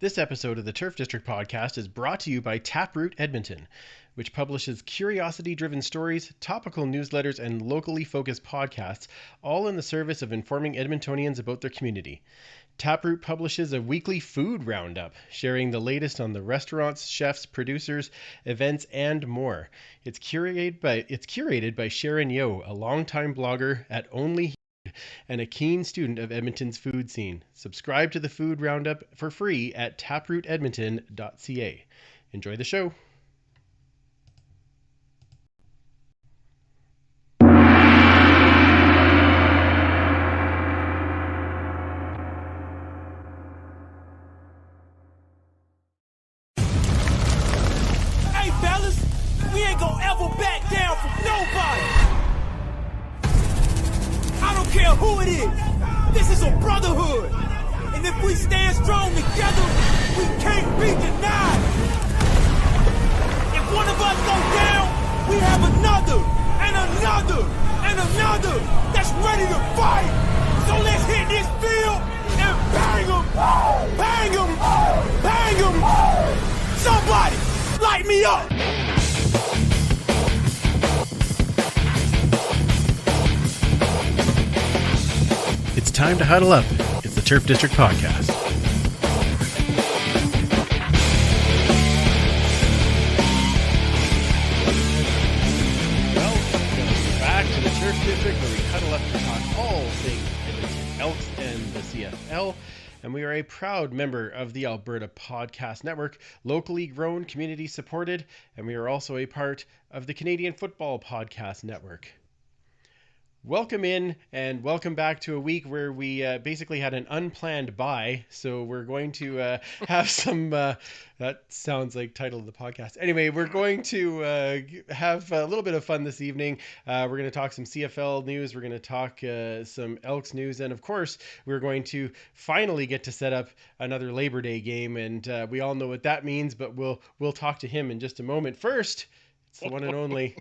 This episode of the Turf District podcast is brought to you by Taproot Edmonton, which publishes curiosity-driven stories, topical newsletters, and locally focused podcasts, all in the service of informing Edmontonians about their community. Taproot publishes a weekly food roundup, sharing the latest on the restaurants, chefs, producers, events, and more. It's curated by Sharon Yeo, a longtime blogger at Only and a keen student of Edmonton's food scene. Subscribe to the Food Roundup for free at taprootedmonton.ca. Enjoy the show. Hey fellas, we ain't gonna ever back down from nobody. I don't care who it is. This is a brotherhood. And if we stand strong together, we can't be denied. If one of us go down, we have another, and another, and another that's ready to fight. So let's hit this field and bang them, bang them, bang them. Somebody, light me up. It's time to huddle up. It's the Turf District podcast. Welcome back to the Turf District, where we huddle up to talk all things Edmonton Elks and the CFL. And we are a proud member of the Alberta Podcast Network, locally grown, community supported, and we are also a part of the Canadian Football Podcast Network. Welcome in and welcome back to a week where we basically had an unplanned bye. So we're going to have some, that sounds like title of the podcast. Anyway, we're going to have a little bit of fun this evening. We're going to talk some CFL news. We're going to talk some Elks news. And of course, we're going to finally get to set up another Labor Day game. And we all know what that means, but we'll talk to him in just a moment. First, it's the one and only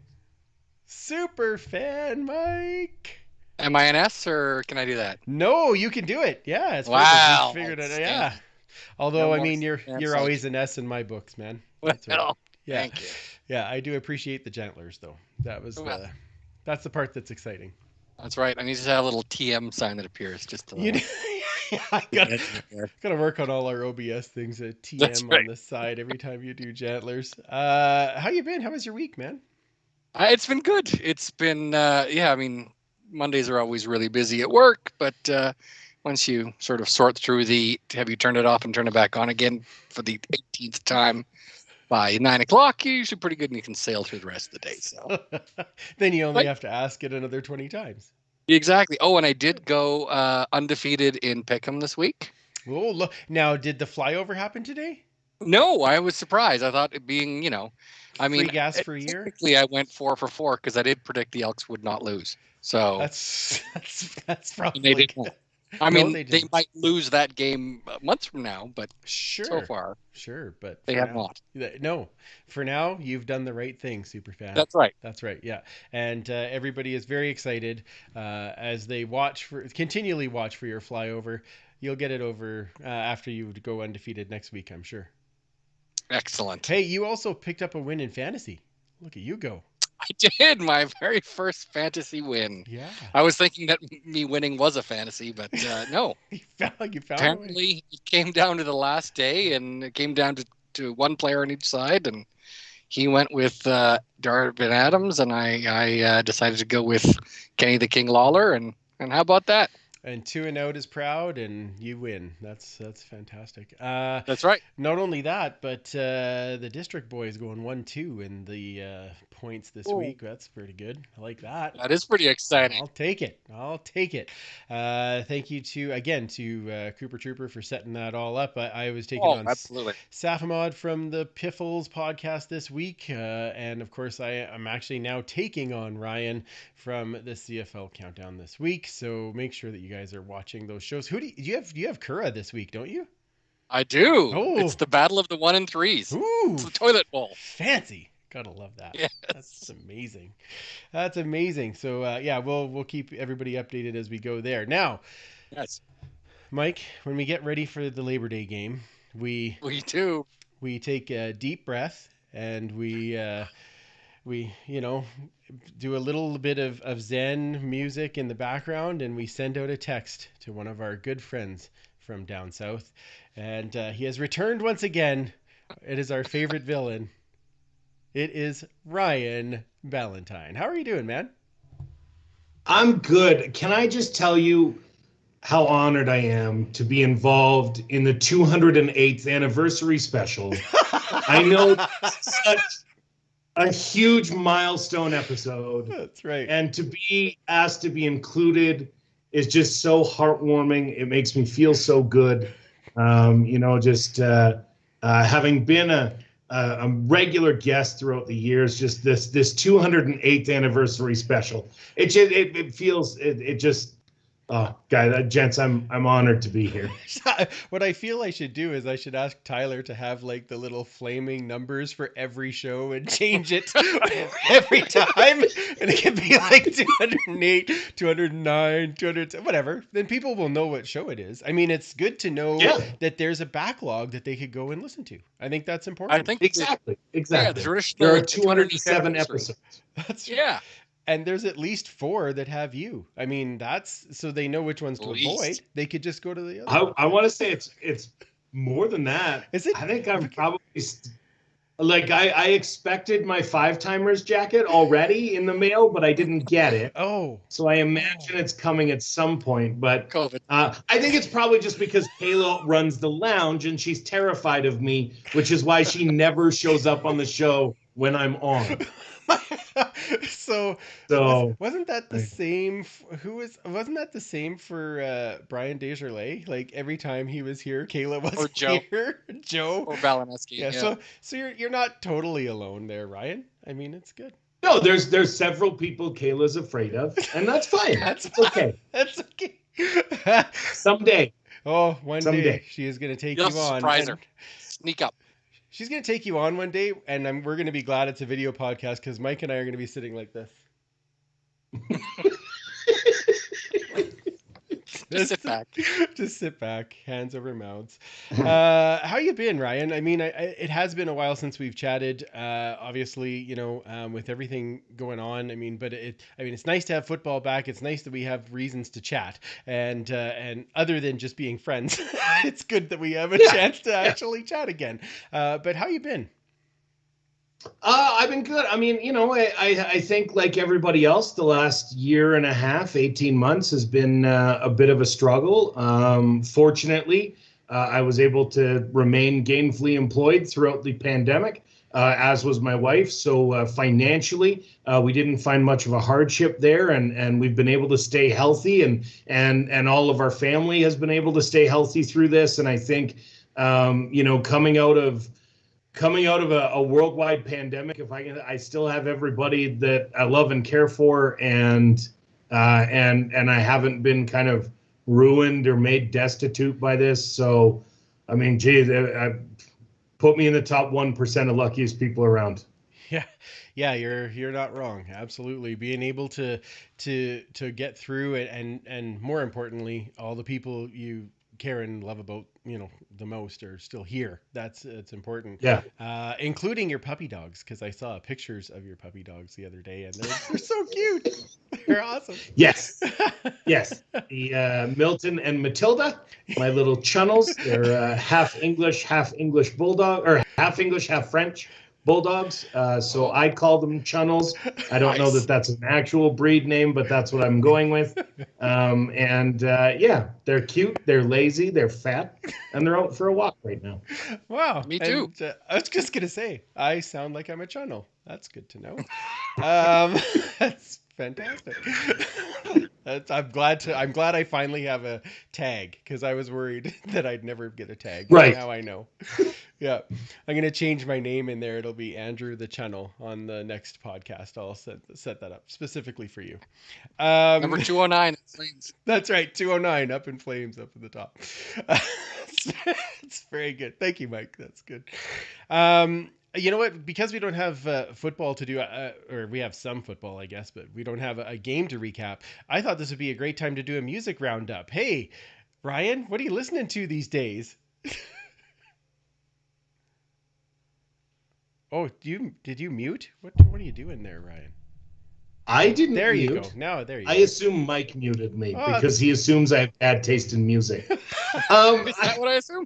Super Fan Mike. Am I an S or can I do that? No, you can do it. Yeah, it's wow. We figured it. Yeah. Although I mean, you're always an S in my books, man. That's right. Yeah. Thank you. Yeah, I do appreciate the gentlers though. That was that's the part that's exciting. That's right. I need to have a little TM sign that appears just to You do, yeah, I gotta work on all our OBS things. A That's TM right. on the side every time you do Jantlers. How you been? How was your week, man? It's been good. It's been, yeah, I mean, Mondays are always really busy at work, but once you sort of sort through have you turned it off and turn it back on again for the 18th time by 9 o'clock, you're usually pretty good and you can sail through the rest of the day. So, Then you only but have to ask it another 20 times. exactly. Oh, and I did go undefeated in Pick'em this week. Oh, look. Now, did the flyover happen today? No, I was surprised. I thought it being, I Free mean, gas for a year? technically I went 4 for 4 because I did predict the Elks would not lose. So That's and they probably did not. good. I No, mean, they they didn't. might lose that game months from now, but so Sure, far sure, but they for have now, not. no. For now, you've done the right thing, superfan. That's right. That's right. Yeah, and everybody is very excited as they continually watch for your flyover. You'll get it over after you go undefeated next week, I'm sure. Excellent. Hey, you also picked up a win in fantasy. Look at you go. I did my very first fantasy win. Yeah, I was thinking that me winning was a fantasy, but no. you found a way. Apparently, it came down to the last day, and it came down to one player on each side, and he went with Darvin Adams, and I decided to go with Kenny the King Lawler, and how about that? And 2-0 is proud, and you win. That's fantastic. That's right. Not only that, but the district boys going 1-2 in the points this week. That's pretty good. I like that. That is pretty exciting. I'll take it. Thank you to Cooper Trooper for setting that all up. I was taking on Absolutely. Safamod from the Piffles podcast this week, and of course I'm actually now taking on Ryan from the CFL Countdown this week. So make sure that you guys are watching those shows. Who do you have Kura this week, don't you? I do. Oh. It's the battle of the 1 and 3s. Ooh, It's the toilet bowl. fancy. Gotta love that. Yes. That's amazing. That's amazing. So yeah, we'll keep everybody updated as we go there. Now, Yes. Mike, when we get ready for the Labor Day game, we do. take a deep breath and we do a little bit of Zen music in the background, and we send out a text to one of our good friends from down south, and he has returned once again. It is our favorite villain. It is Ryan Valentine. How are you doing, man? I'm good. Can I just tell you how honored I am to be involved in the 208th anniversary special? I know it's such a huge milestone episode. That's right. And to be asked to be included is just so heartwarming. It makes me feel so good. Having been a regular guest throughout the years, just this 208th anniversary special. It feels guys, gents, I'm honored to be here. What I feel I should do is I should ask Tyler to have like the little flaming numbers for every show and change it every time, and it can be like 208, 209, 200, whatever. Then people will know what show it is. I mean, it's good to know that there's a backlog that they could go and listen to. I think that's important. I think Exactly. Yeah, There are 207 episodes. That's Yeah. And there's at least 4 that have you. I mean, that's so they know which ones to avoid. They could just go to the other. I want to say it's more than that. Is it? I think I'm probably I expected my 5-timers jacket already in the mail, but I didn't get it. Oh. So I imagine it's coming at some point. But COVID. I think it's probably just because Kayla runs the lounge and she's terrified of me, which is why she never shows up on the show when I'm on. So wasn't that the same? Wasn't that the same for Brian Desjardins? Like every time he was here, Kayla was Or Joe. here. Joe Or Balaneski. Yeah. So you're not totally alone there, Ryan. I mean, it's good. No, there's several people Kayla's afraid of, and that's fine. It's okay. That's okay. Someday. Oh, one Someday. day she is going to take you on. Surprise her. Sneak up. She's going to take you on one day, and we're going to be glad it's a video podcast because Mike and I are going to be sitting like this. Just sit back. Just sit back, hands over mouths. How you been, Ryan? I mean, it has been a while since we've chatted. Obviously, with everything going on. I mean, but it's nice to have football back. It's nice that we have reasons to chat, and other than just being friends, it's good that we have a chance to actually chat again. But how you been? I've been good. I mean, I think like everybody else, the last year and a half, 18 months has been a bit of a struggle. Fortunately, I was able to remain gainfully employed throughout the pandemic, as was my wife. So financially, we didn't find much of a hardship there, and we've been able to stay healthy, and all of our family has been able to stay healthy through this. And I think, coming out of a worldwide pandemic, I still have everybody that I love and care for, and I haven't been kind of ruined or made destitute by this. So, I mean, put me in the top 1% of luckiest people around. Yeah, you're not wrong. Absolutely, being able to get through it, and more importantly, all the people you care and love about, the most are still here. It's important. Yeah. Including your puppy dogs, because I saw pictures of your puppy dogs the other day, and they're so cute. They're awesome. Yes. Yes. The Milton and Matilda, my little chunnels. They're half English bulldog, or half English, half French bulldogs. So I call them chunnels. I don't know that that's an actual breed name, but that's what I'm going with. They're cute, they're lazy, they're fat, and they're out for a walk right now. Wow. Me too. And, I was just going to say, I sound like I'm a chunnel. That's good to know. That's fantastic. I'm glad I finally have a tag, because I was worried that I'd never get a tag. Right. Now I know. Yeah. I'm going to change my name in there. It'll be Andrew the Chunnel on the next podcast. I'll set that up specifically for you. Number 209 in flames. That's right. 209 up in flames up at the top. It's very good. Thank you, Mike. That's good. You know what? Because we don't have football to do, or we have some football, I guess, but we don't have a game to recap. I thought this would be a great time to do a music roundup. Hey, Ryan, what are you listening to these days? Oh, did you mute? What are you doing there, Ryan? I didn't There mute. you go. Now, there you I go. assume Mike muted me because he assumes I have bad taste in music. Is that what I assume?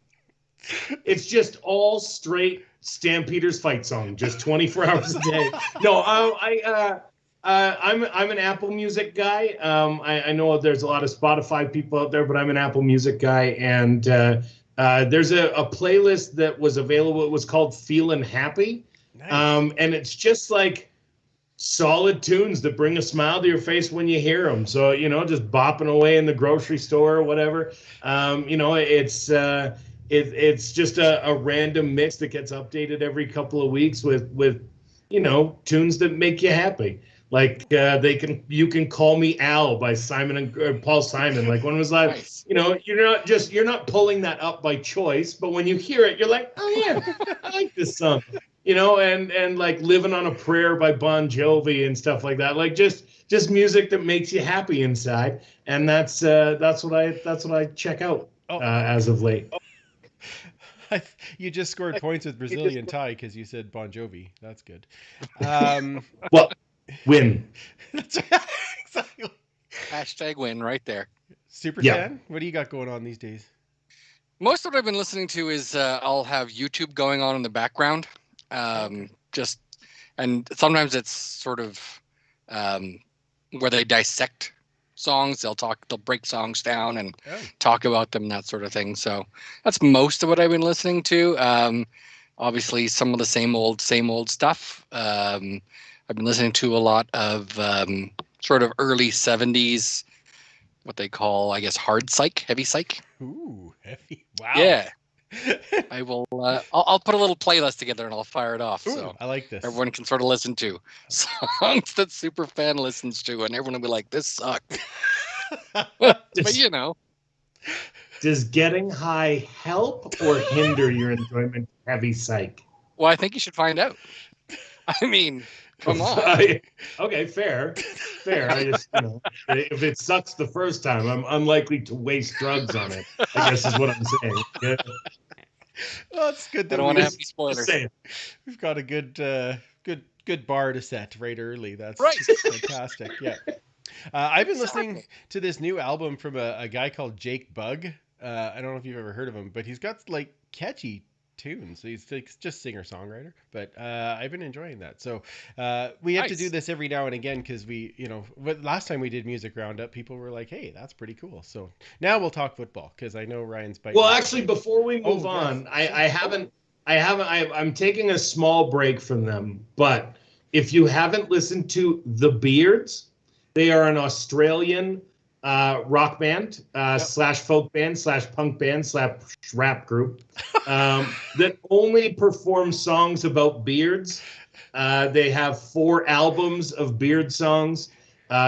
It's just all straight Stampeders fight song, just 24 hours a day. No, I'm an Apple Music guy. I know there's a lot of Spotify people out there, but I'm an Apple Music guy, and there's a playlist that was available. It was called Feelin' Happy. Nice. And it's just like solid tunes that bring a smile to your face when you hear them. So, just bopping away in the grocery store or whatever. It's just a random mix that gets updated every couple of weeks with tunes that make you happy. Like You Can Call Me Al by Simon and Paul Simon. Like, when it was like, Nice. you're not pulling that up by choice, but when you hear it, you're like, oh yeah, I like this song. And like Living on a Prayer by Bon Jovi and stuff like that. Like just music that makes you happy inside. And that's what I check out as of late. You just scored points with Brazilian tie because you said Bon Jovi. That's good. Well, win. That's right. Exactly. Hashtag win right there. Super Yeah. fan, what do you got going on these days? Most of what I've been listening to is I'll have YouTube going on in the background. And sometimes it's sort of where they dissect songs. They'll break songs down and talk about them, that sort of thing. So that's most of what I've been listening to. Obviously some of the same old stuff. I've been listening to a lot of sort of early 70s, what they call, I guess, hard psych, heavy psych. Ooh, heavy. Wow. Yeah. I will. I'll put a little playlist together and I'll fire it off. Ooh, so I like this. everyone can sort of listen to songs that super fan listens to, and everyone will be like, "This sucked." but Does getting high help or hinder your enjoyment of heavy psych? Well, I think you should find out. I mean, Come on. Okay, fair. I just, if it sucks the first time, I'm unlikely to waste drugs on it, I guess is what I'm saying. Yeah. Well, it's good I that don't want to have any spoilers. we've got a good bar to set right early. That's Right. fantastic. Yeah. I've been listening to this new album from a guy called Jake Bugg. I don't know if you've ever heard of him, but he's got like catchy tunes. He's like, just singer-songwriter, but I've been enjoying that. So we have to do this every now and again because we, last time we did Music Roundup, people were like, hey, that's pretty cool. So now we'll talk football because I know Ryan's biting. Well, actually, before we move on, I'm taking a small break from them, but if you haven't listened to The Beards, they are an Australian rock band slash folk band slash punk band slash rap group that only performs songs about beards. They have 4 albums of beard songs.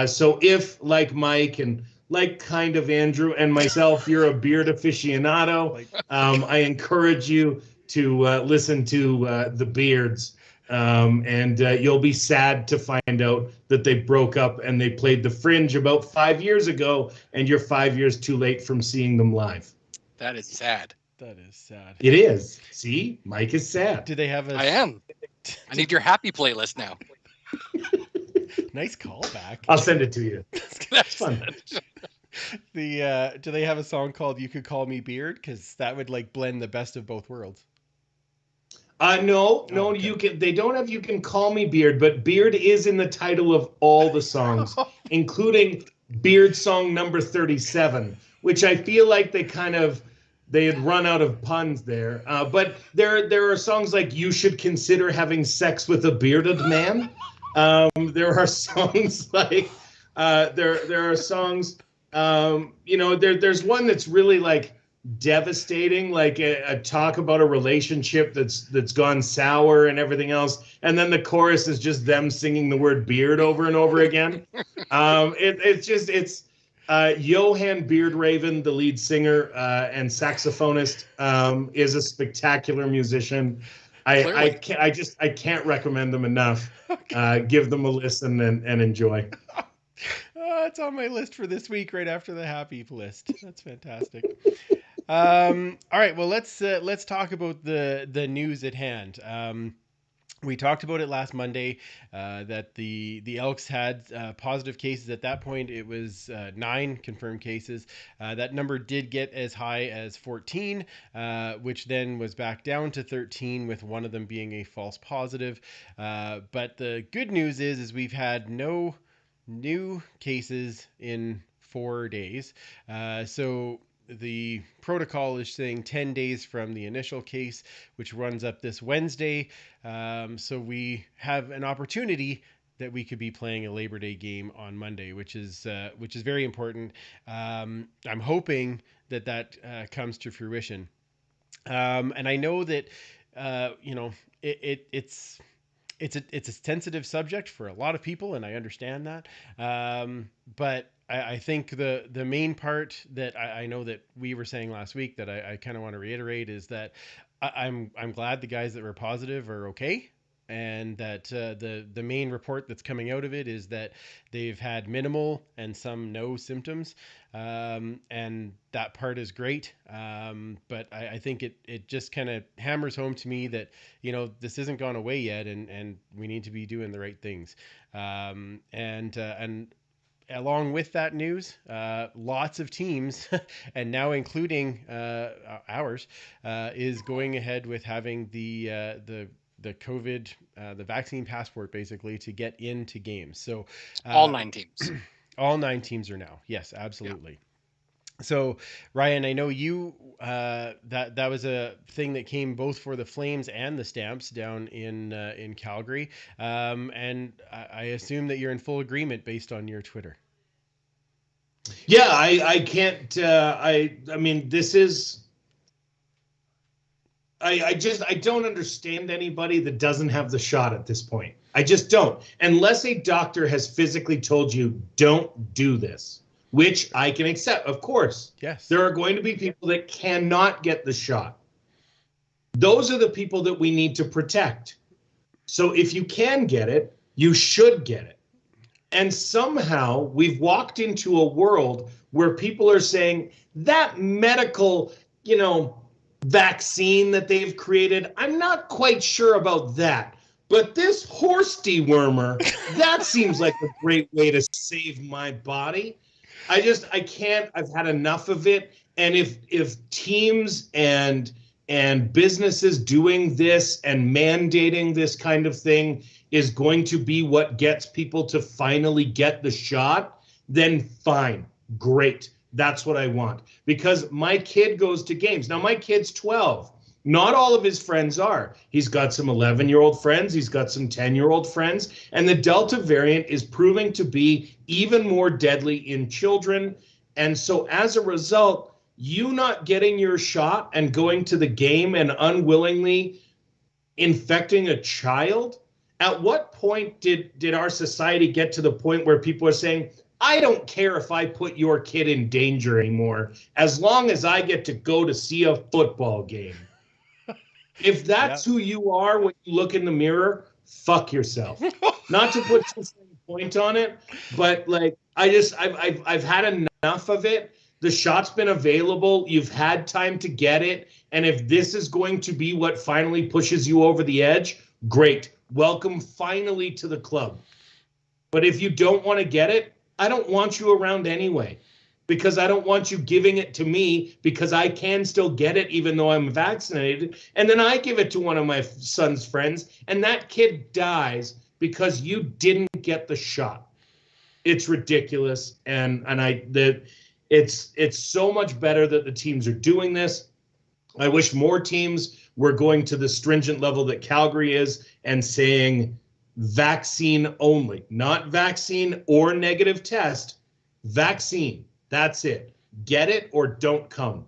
So if, like Mike and like kind of Andrew and myself, you're a beard aficionado, I encourage you to listen to The Beards. And you'll be sad to find out that they broke up and they played the Fringe about 5 years ago, and you're 5 years too late from seeing them live. That is sad. That is sad. It is. See, Mike is sad. Do they have a? I am. I need your happy playlist now. Nice callback. I'll send it to you. That's fun. Do they have a song called "You Could Call Me Beard"? Because that would like blend the best of both worlds. No, okay. They don't have "You Can Call Me Beard," but Beard is in the title of all the songs, including Beard song number 37, which I feel like they had run out of puns there. But there are songs like "You Should Consider Having Sex with a Bearded Man." There are songs like there are songs. There's one that's really like devastating, like a talk about a relationship that's gone sour and everything else, and then the chorus is just them singing the word beard over and over again. It's Johan Beardraven, the lead singer and saxophonist, is a spectacular musician. I can't recommend them enough. Give them a listen and enjoy. It's on my list for this week, right after the happy list. That's fantastic. All right, well let's talk about the news at hand. We talked about it last Monday that the Elks had positive cases. At that point, it was 9 confirmed cases. That number did get as high as 14, which then was back down to 13, with one of them being a false positive. But the good news is we've had no new cases in 4 days. So the protocol is saying 10 days from the initial case, which runs up this Wednesday. So we have an opportunity that we could be playing a Labor Day game on Monday, which is very important. I'm hoping that comes to fruition. And I know that it's a sensitive subject for a lot of people, and I understand that. But I think the main part that I know that we were saying last week that I kind of want to reiterate is that I'm glad the guys that were positive are okay, and that the main report that's coming out of it is that they've had minimal and some no symptoms, and that part is great. But I think it just kind of hammers home to me that this isn't gone away yet, and we need to be doing the right things. And along with that news, lots of teams, and now including ours, is going ahead with having the COVID, the vaccine passport, basically, to get into games. So all 9 teams. All 9 teams are now. Yes, absolutely. Yeah. So Ryan, I know you that was a thing that came both for the Flames and the Stamps down in Calgary, and I assume that you're in full agreement based on your Twitter. Yeah, I can't. I mean, this is. I don't understand anybody that doesn't have the shot at this point. I just don't, unless a doctor has physically told you don't do this. Which I can accept, of course. Yes. There are going to be people that cannot get the shot. Those are the people that we need to protect. So if you can get it, You should get it. And somehow we've walked into a world where people are saying that medical, vaccine that they've created, I'm not quite sure about that. But this horse dewormer, that seems like a great way to save my body. I can't, I've had enough of it. And if teams and businesses doing this and mandating this kind of thing is going to be what gets people to finally get the shot, then fine, great. That's what I want. Because my kid goes to games. Now, my kid's 12. Not all of his friends are. He's got some 11-year-old friends. He's got some 10-year-old friends. And the Delta variant is proving to be even more deadly in children. And so as a result, you not getting your shot and going to the game and unwillingly infecting a child, at what point did our society get to the point where people are saying, I don't care if I put your kid in danger anymore, as long as I get to go to see a football game? If that's who you are when you look in the mirror, fuck yourself. Not to put too fine a point on it, but like I've had enough of it. The shot's been available. You've had time to get it. And if this is going to be what finally pushes you over the edge, great. Welcome finally to the club. But if you don't want to get it, I don't want you around anyway, because I don't want you giving it to me because I can still get it even though I'm vaccinated. And then I give it to one of my son's friends and that kid dies because you didn't get the shot. It's ridiculous. It's so much better that the teams are doing this. I wish more teams were going to the stringent level that Calgary is and saying vaccine only, not vaccine or negative test, vaccine. That's it. Get it or don't come.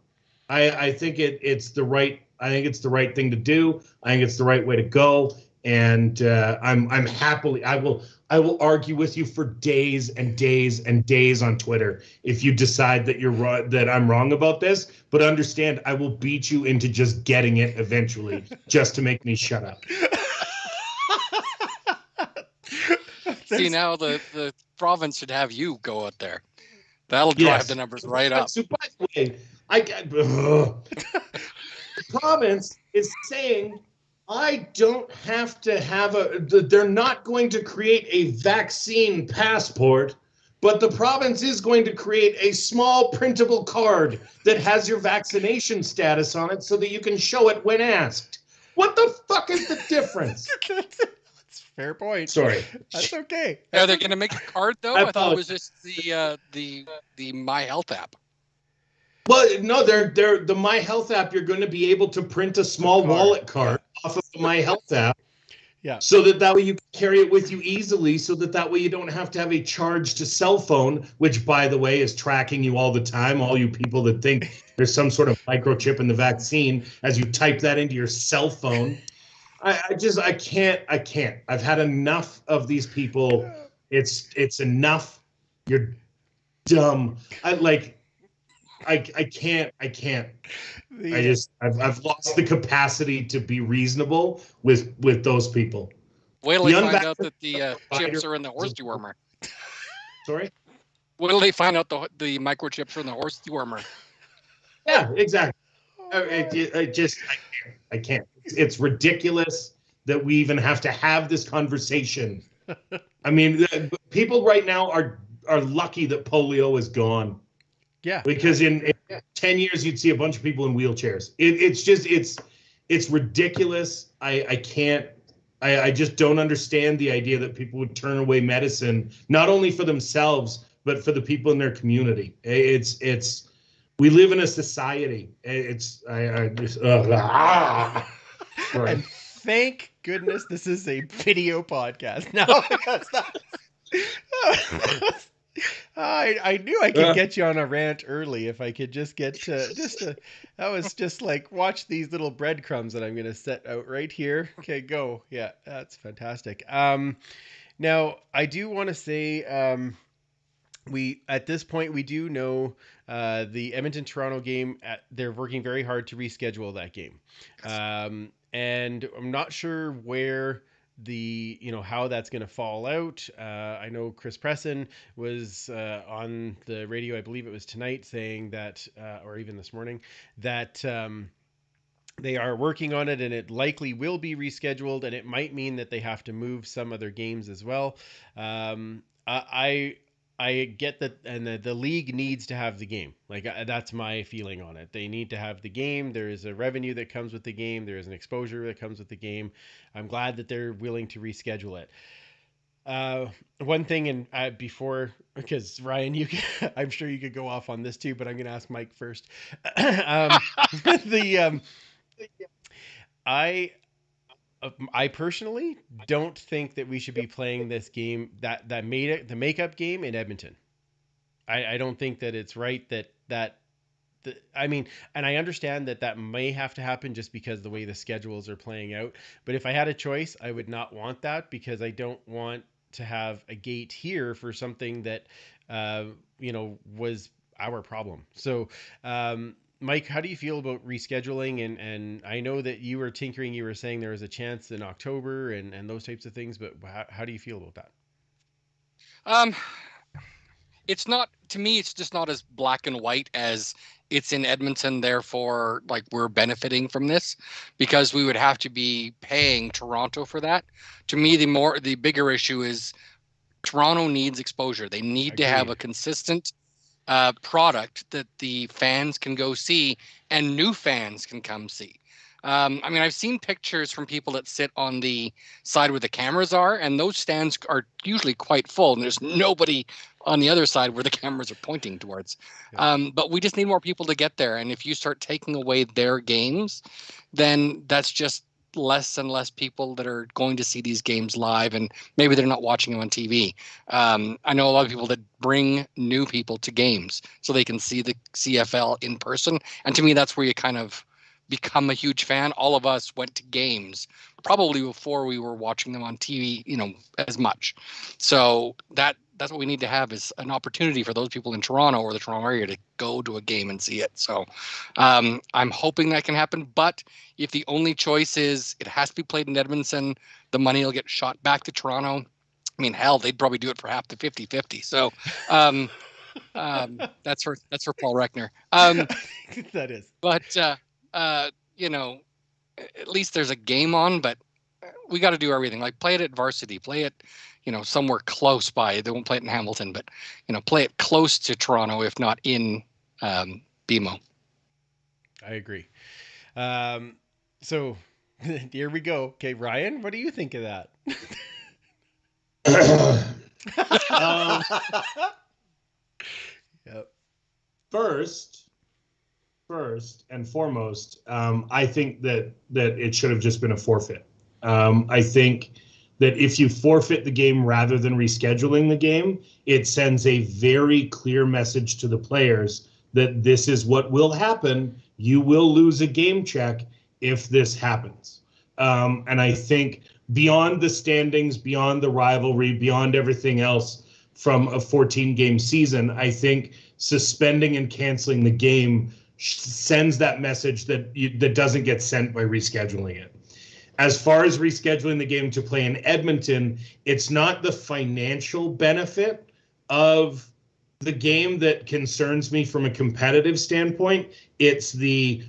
I think it's the right thing to do. I think it's the right way to go. And I'm happily, I will argue with you for days and days and days on Twitter if you decide that you're wrong, that I'm wrong about this. But understand, I will beat you into just getting it eventually, just to make me shut up. See, now the province should have you go out there. That'll drive the numbers right up. So, by the way, the province is saying I don't have to have they're not going to create a vaccine passport, but the province is going to create a small printable card that has your vaccination status on it so that you can show it when asked. What the fuck is the difference? Fair point. Sorry. That's okay. Are they going to make a card though? I thought it was just the My Health app. Well, no, they're the My Health app. You're going to be able to print a small wallet card off of the My Health app. Yeah. So that way you can carry it with you easily. So that way you don't have to have a charged cell phone, which, by the way, is tracking you all the time. All you people that think there's some sort of microchip in the vaccine, as you type that into your cell phone. I can't. I've had enough of these people. It's enough. You're dumb. I can't. I've lost the capacity to be reasonable with those people. Wait till they find out that the chips are in the horse dewormer. Sorry? Wait till they find out the microchips are in the horse dewormer. Yeah, exactly. I can't. It's ridiculous that we even have to have this conversation. I mean, people right now are lucky that polio is gone. Yeah. Because in 10 years, you'd see a bunch of people in wheelchairs. It's ridiculous. I can't. I just don't understand the idea that people would turn away medicine, not only for themselves, but for the people in their community. We live in a society. And thank goodness this is a video podcast now. I knew I could get you on a rant early if I could just get that was just like, watch these little breadcrumbs that I'm going to set out right here. Okay, go. Yeah, that's fantastic. Now I do want to say, at this point we do know the Edmonton-Toronto game. They're working very hard to reschedule that game, and I'm not sure where how that's going to fall out. I know Chris Presson was on the radio, I believe it was tonight, saying that, or even this morning, that they are working on it and it likely will be rescheduled, and it might mean that they have to move some other games as well. I get that, and the league needs to have the game. Like, that's my feeling on it. They need to have the game. There is a revenue that comes with the game. There is an exposure that comes with the game. I'm glad that they're willing to reschedule it. One thing, and before, because Ryan, I'm sure you could go off on this too, but I'm going to ask Mike first. the I personally don't think that we should be playing this game that made it the makeup game in Edmonton. I don't think that it's right that I mean, and I understand that may have to happen just because the way the schedules are playing out. But if I had a choice, I would not want that, because I don't want to have a gate here for something that was our problem. So Mike, how do you feel about rescheduling? And I know that you were tinkering, you were saying there was a chance in October and those types of things, but how do you feel about that? It's not, to me, it's just not as black and white as it's in Edmonton, therefore, like, we're benefiting from this, because we would have to be paying Toronto for that. To me, the bigger issue is Toronto needs exposure. They need to have a consistent product that the fans can go see and new fans can come see. I mean, I've seen pictures from people that sit on the side where the cameras are, and those stands are usually quite full, and there's nobody on the other side where the cameras are pointing towards. But we just need more people to get there. And if you start taking away their games, then that's just less and less people that are going to see these games live, and maybe they're not watching them on TV. I know a lot of people that bring new people to games so they can see the CFL in person. And to me, that's where you kind of become a huge fan. All of us went to games probably before we were watching them on TV, as much. So that's what we need to have, is an opportunity for those people in Toronto or the Toronto area to go to a game and see it. So I'm hoping that can happen. But if the only choice is it has to be played in Edmonton, the money will get shot back to Toronto. I mean, hell, they'd probably do it for half the 50-50. So that's for Paul Reckner. That is. But at least there's a game on, but we got to do everything. Like, play it at Varsity, play it, somewhere close by. They won't play it in Hamilton, but, play it close to Toronto, if not in BMO. I agree. So here we go. Okay, Ryan, what do you think of that? Yep. First and foremost, I think that it should have just been a forfeit. I think that if you forfeit the game rather than rescheduling the game, it sends a very clear message to the players that this is what will happen. You will lose a game check if this happens. And I think beyond the standings, beyond the rivalry, beyond everything else from a 14-game season, I think suspending and canceling the game sends that message that doesn't get sent by rescheduling it. As far as rescheduling the game to play in Edmonton, it's not the financial benefit of the game that concerns me from a competitive standpoint. It's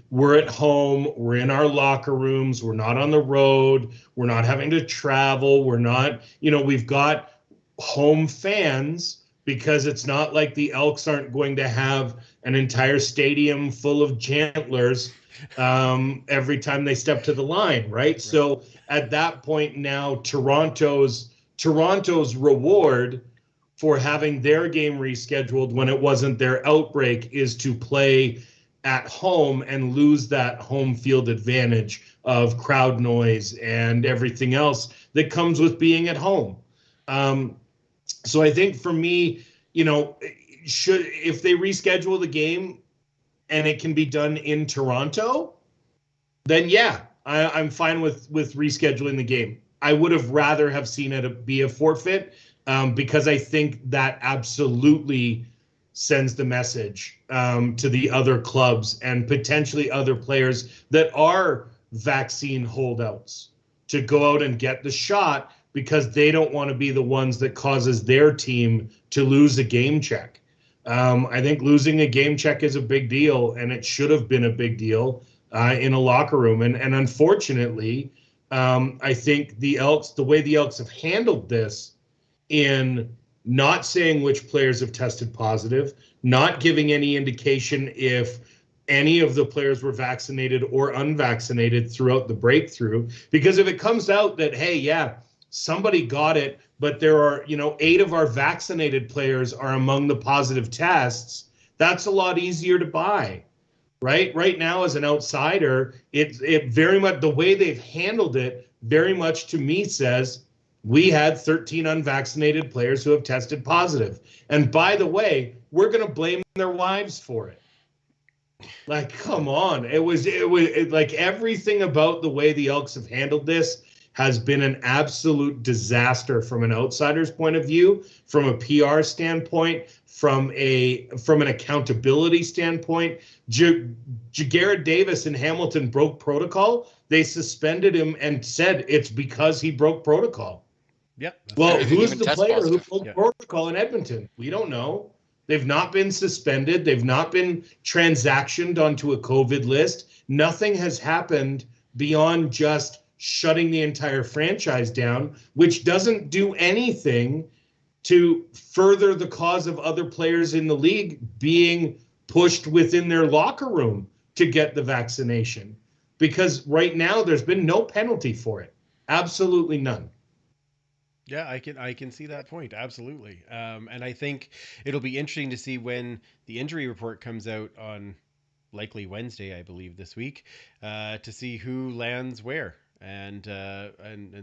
we're at home, we're in our locker rooms, we're not on the road, we're not having to travel, we're not, we've got home fans, because it's not like the Elks aren't going to have an entire stadium full of chantlers every time they step to the line, right? So at that point now, Toronto's reward for having their game rescheduled when it wasn't their outbreak is to play at home and lose that home field advantage of crowd noise and everything else that comes with being at home. So I think for me, if they reschedule the game and it can be done in Toronto, then yeah, I'm fine with rescheduling the game. I would have rather have seen it be a forfeit, because I think that absolutely sends the message to the other clubs and potentially other players that are vaccine holdouts. to go out and get the shot because they don't want to be the ones that causes their team to lose a game check. I think losing a game check is a big deal, and it should have been a big deal in a locker room. And unfortunately, I think the way the Elks have handled this in not saying which players have tested positive, not giving any indication if any of the players were vaccinated or unvaccinated throughout the breakthrough. Because if it comes out that, hey, yeah, somebody got it, but there are, 8 of our vaccinated players are among the positive tests, that's a lot easier to buy, right? Right now, as an outsider, it very much, the way they've handled it very much to me says, we had 13 unvaccinated players who have tested positive. And by the way, we're going to blame their wives for it. Like, come on. It was like everything about the way the Elks have handled this has been an absolute disaster from an outsider's point of view, from a PR standpoint, from an accountability standpoint. Jared Davis in Hamilton broke protocol. They suspended him and said it's because he broke protocol. Yep. Well, who's the player positive. who broke protocol in Edmonton? We don't know. They've not been suspended. They've not been transactioned onto a COVID list. Nothing has happened beyond just shutting the entire franchise down, which doesn't do anything to further the cause of other players in the league being pushed within their locker room to get the vaccination. Because right now there's been no penalty for it. Absolutely none. Yeah, I can see that point. Absolutely. And I think it'll be interesting to see when the injury report comes out on likely Wednesday, I believe, this week, to see who lands where and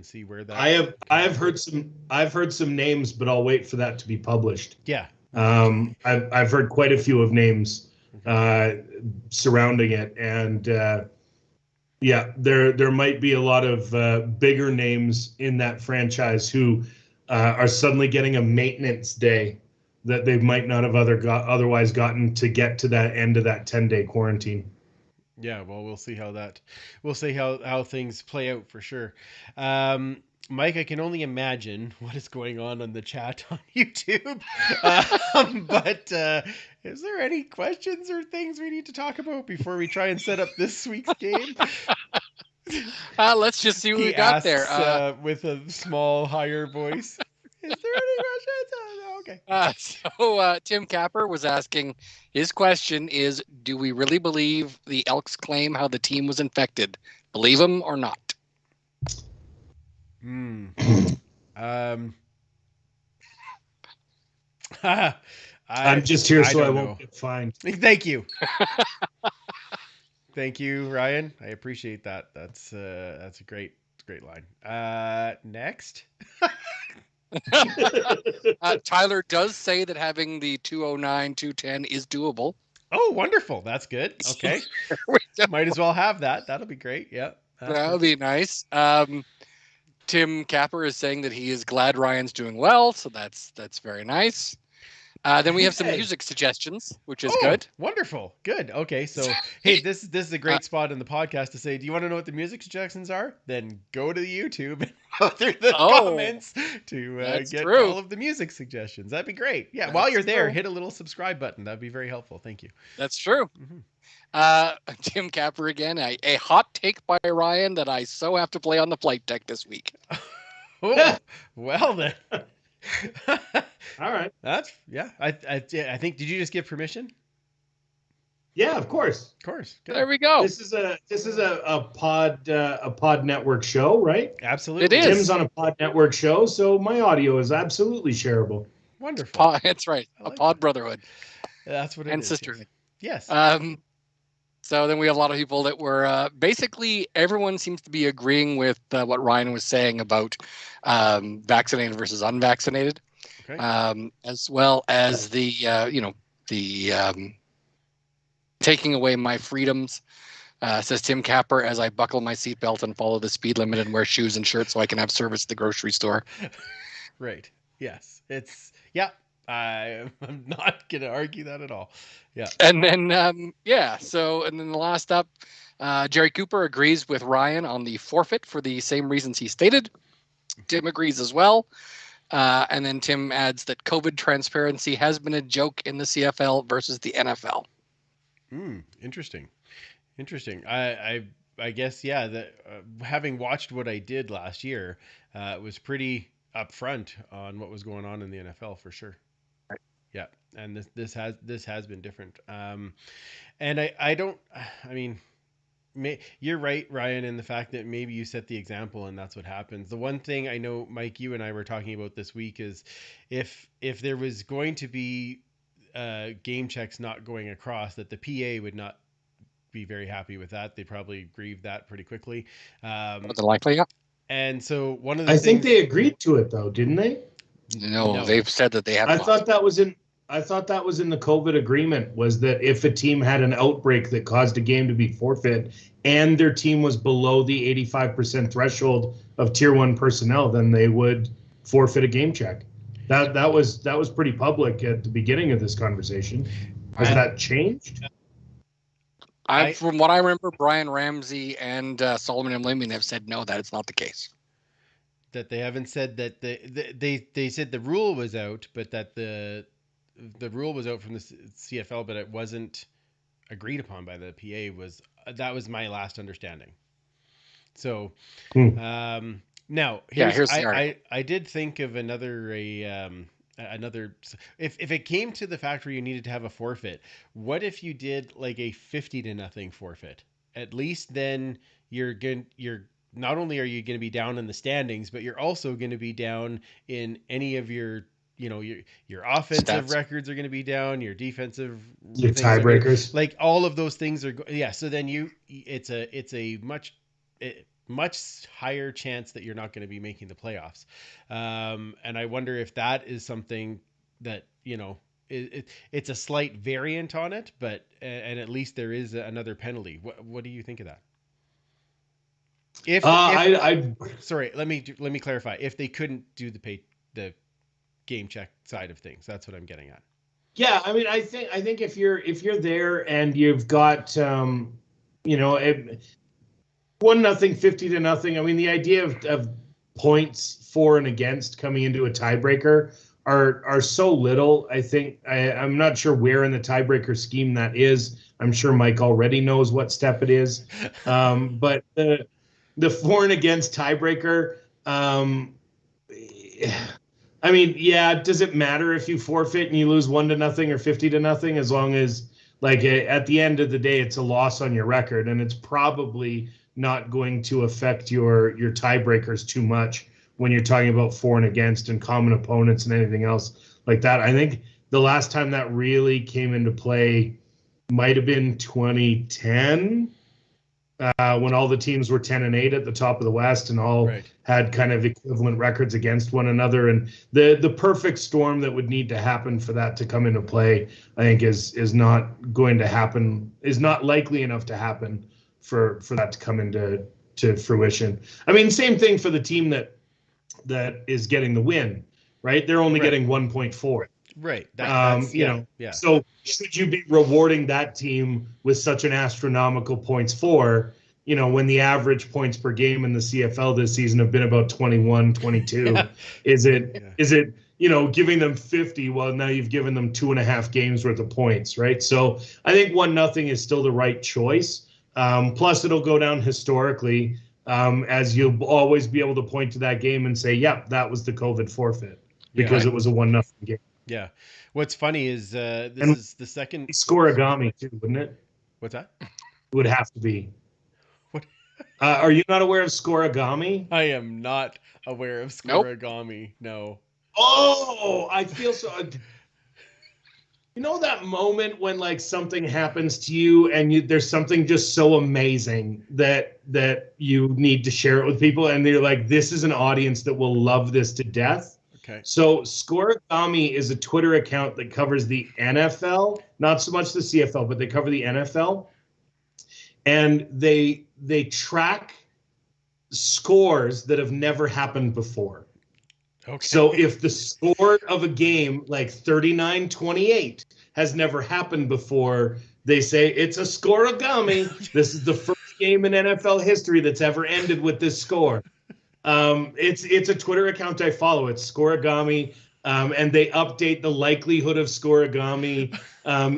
see where that. I've heard some names, but I'll wait for that to be published. Yeah. I've heard quite a few of names surrounding it, and yeah, there might be a lot of bigger names in that franchise who are suddenly getting a maintenance day that they might not have otherwise gotten to get to that end of that 10-day quarantine. Yeah, well, we'll see how things play out for sure. Mike, I can only imagine what is going on the chat on YouTube. But is there any questions or things we need to talk about before we try and set up this week's game? Let's just see what we got there. With a small, higher voice. Is there any questions? Oh, okay. So Tim Capper was asking, his question is, do we really believe the Elks claim how the team was infected? Believe them or not? I'm just here so I won't get fined. Thank you. Thank you, Ryan. I appreciate that. That's a great line. Next. Tyler does say that having the 209, 210 is doable. Oh, wonderful. That's good. Okay. Might as well have that. That'll be great. Yeah. That'll be nice. Tim Capper is saying that he is glad Ryan's doing well, so that's very nice. Then we have some music suggestions, which is good. Wonderful. Good. Okay. So, hey, this is a great spot in the podcast to say, do you want to know what the music suggestions are? Then go to the YouTube and go through the comments to get all of the music suggestions. That'd be great. Yeah. While you're there, hit a little subscribe button. That'd be very helpful. Thank you. That's true. Tim Capper again, a hot take by Ryan that I so have to play on the flight deck this week. Oh, well then. All right. That's I think. Did you just give permission? Yeah, of course. Of course. Good. There we go. This is a pod network show, right? Absolutely. It is. Tim's on a pod network show, so my audio is absolutely shareable. Wonderful. That's right. A pod brotherhood. That's what it is. And sisterhood. Yes. So then we have a lot of people that were basically everyone seems to be agreeing with what Ryan was saying about vaccinated versus unvaccinated, as well as the taking away my freedoms. Says Tim Capper, as I buckle my seatbelt and follow the speed limit and wear shoes and shirts so I can have service at the grocery store. Right. Yes. I'm not going to argue that at all. Yeah. And then, and then the last up, Jerry Cooper agrees with Ryan on the forfeit for the same reasons he stated. Tim agrees as well. And then Tim adds that COVID transparency has been a joke in the CFL versus the NFL. Interesting. I guess, yeah, that having watched what I did last year, it was pretty upfront on what was going on in the NFL for sure. Right. Yeah, and this has been different. And I mean, you're right, Ryan, in the fact that maybe you set the example and that's what happens. The one thing I know, Mike, you and I were talking about this week is if there was going to be game checks not going across, that the PA would not be very happy with that. They probably grieve that pretty quickly. More than likely, yeah. And so one of the I things think they agreed to it though, didn't they? No, they've said that they have. I thought that was in the COVID agreement, was that if a team had an outbreak that caused a game to be forfeit and their team was below the 85% threshold of tier 1 personnel, then they would forfeit a game check. That was pretty public at the beginning of this conversation. Has that changed? From what I remember, Brian Ramsey and Solomon and Liming have said no, that it's not the case. That they haven't said that they said the rule was out, but that the rule was out from the CFL, but it wasn't agreed upon by the PA. That was my last understanding. So now here's the article. I did think of another if it came to the fact where you needed to have a forfeit, what if you did like a 50-0 forfeit? At least then you're not only are you going to be down in the standings, but you're also going to be down in any of your offensive stats. Records are going to be down, your defensive, your tiebreakers, like all of those things are so then it's a much higher chance that you're not going to be making the playoffs. And I wonder if that is something that, it's a slight variant on it, but and at least there is another penalty. What do you think of that? Sorry, let me clarify. If they couldn't do the game check side of things, that's what I'm getting at. Yeah, I mean, I think if you're there and you've got 1-0, 50-0. I mean, the idea of points for and against coming into a tiebreaker are so little. I think I'm not sure where in the tiebreaker scheme that is. I'm sure Mike already knows what step it is. But the for and against tiebreaker, I mean, yeah, does it matter if you forfeit and you lose 1-0 or 50-0, as long as, like, at the end of the day, it's a loss on your record, and it's probably not going to affect your tiebreakers too much when you're talking about for and against and common opponents and anything else like that. I think the last time that really came into play might have been 2010, when all the teams were 10-8 at the top of the West and all had kind of equivalent records against one another. And the perfect storm that would need to happen for that to come into play, I think is not going to happen, is not likely enough to happen for that to come into fruition. I mean, same thing for the team that is getting the win, right? They're only getting 1.4. Right. So should you be rewarding that team with such an astronomical points for, when the average points per game in the CFL this season have been about 21, 22? Yeah. Is it, giving them 50? Well, now you've given them 2.5 games worth of points, right? So I think 1-0 is still the right choice. Plus it'll go down historically, as you'll always be able to point to that game and say, yep, that was the COVID forfeit because it was a 1-0 game. Yeah. What's funny is this is the second scoregami too, wouldn't it? What's that? It would have to be. What? Are you not aware of scoregami? I am not aware of scoregami. Nope. No. Oh, I feel so. You know that moment when like something happens to you and there's something just so amazing that you need to share it with people, and they're like, this is an audience that will love this to death. Okay. So Scoregami is a Twitter account that covers the NFL, not so much the CFL, but they cover the NFL. And they track scores that have never happened before. Okay. So if the score of a game like 39-28 has never happened before, they say it's a Scoregami. This is the first game in NFL history that's ever ended with this score. It's a Twitter account I follow. It's Scoregami, and they update the likelihood of Scoregami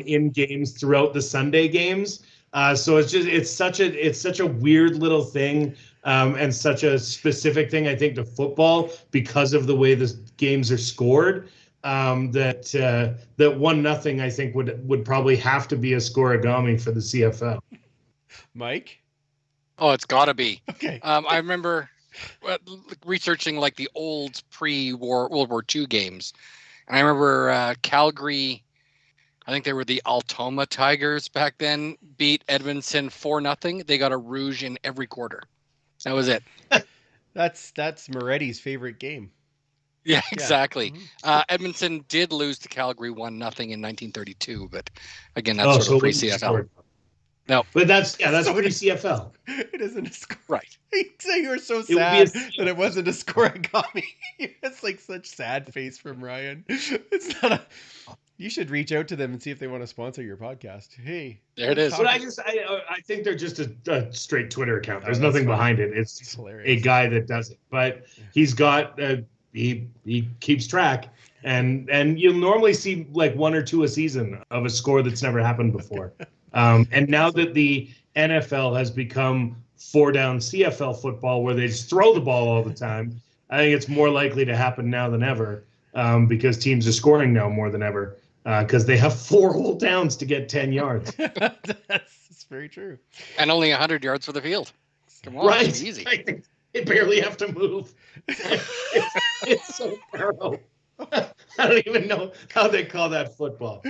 in games throughout the Sunday games. So it's such a weird little thing, and such a specific thing, I think, to football because of the way the games are scored. That 1-0, I think, would probably have to be a Scoregami for the CFL. Mike? Oh, it's got to be. Okay. I remember researching like the old pre-war World War II games, and I remember Calgary. I think they were the Altoma Tigers back then. Beat Edmonton 4-0. They got a rouge in every quarter. That was it. That's Moretti's favorite game. Yeah, exactly. Mm-hmm. Edmonton did lose to Calgary 1-0 in 1932, but again, that's sort of pre-CFL. No, but that's pre-CFL. It isn't a score. Right. You were so sad that it wasn't a Scoregami. It's like such sad face from Ryan. It's not a. You should reach out to them and see if they want to sponsor your podcast. Hey, there it is. But I think they're just a straight Twitter account. There's nothing behind it. It's hilarious. A guy that does it, but he's got he keeps track, and you'll normally see like 1 or 2 a season of a score that's never happened before. And now that the NFL has become 4-down CFL football, where they just throw the ball all the time, I think it's more likely to happen now than ever, because teams are scoring now more than ever. Because they have 4 whole downs to get 10 yards. That's very true. And only 100 yards for the field. Come on, right. It's easy. They barely have to move. It's so narrow. I don't even know how they call that football.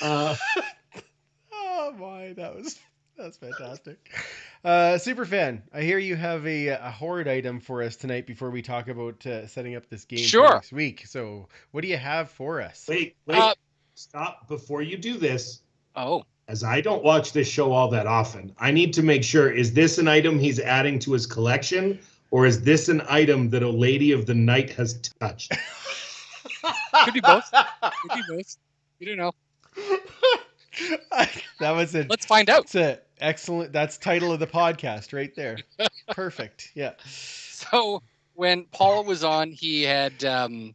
Oh my, that's fantastic. Superfan, I hear you have a hoard item for us tonight before we talk about setting up this game for next week. So what do you have for us? Wait. Stop before you do this. Oh. As I don't watch this show all that often, I need to make sure, is this an item he's adding to his collection, or is this an item that a lady of the night has touched? Could be both. You don't know. That was it. Let's find out. That's excellent. That's title of the podcast right there. Perfect. Yeah. So when Paul was on, he had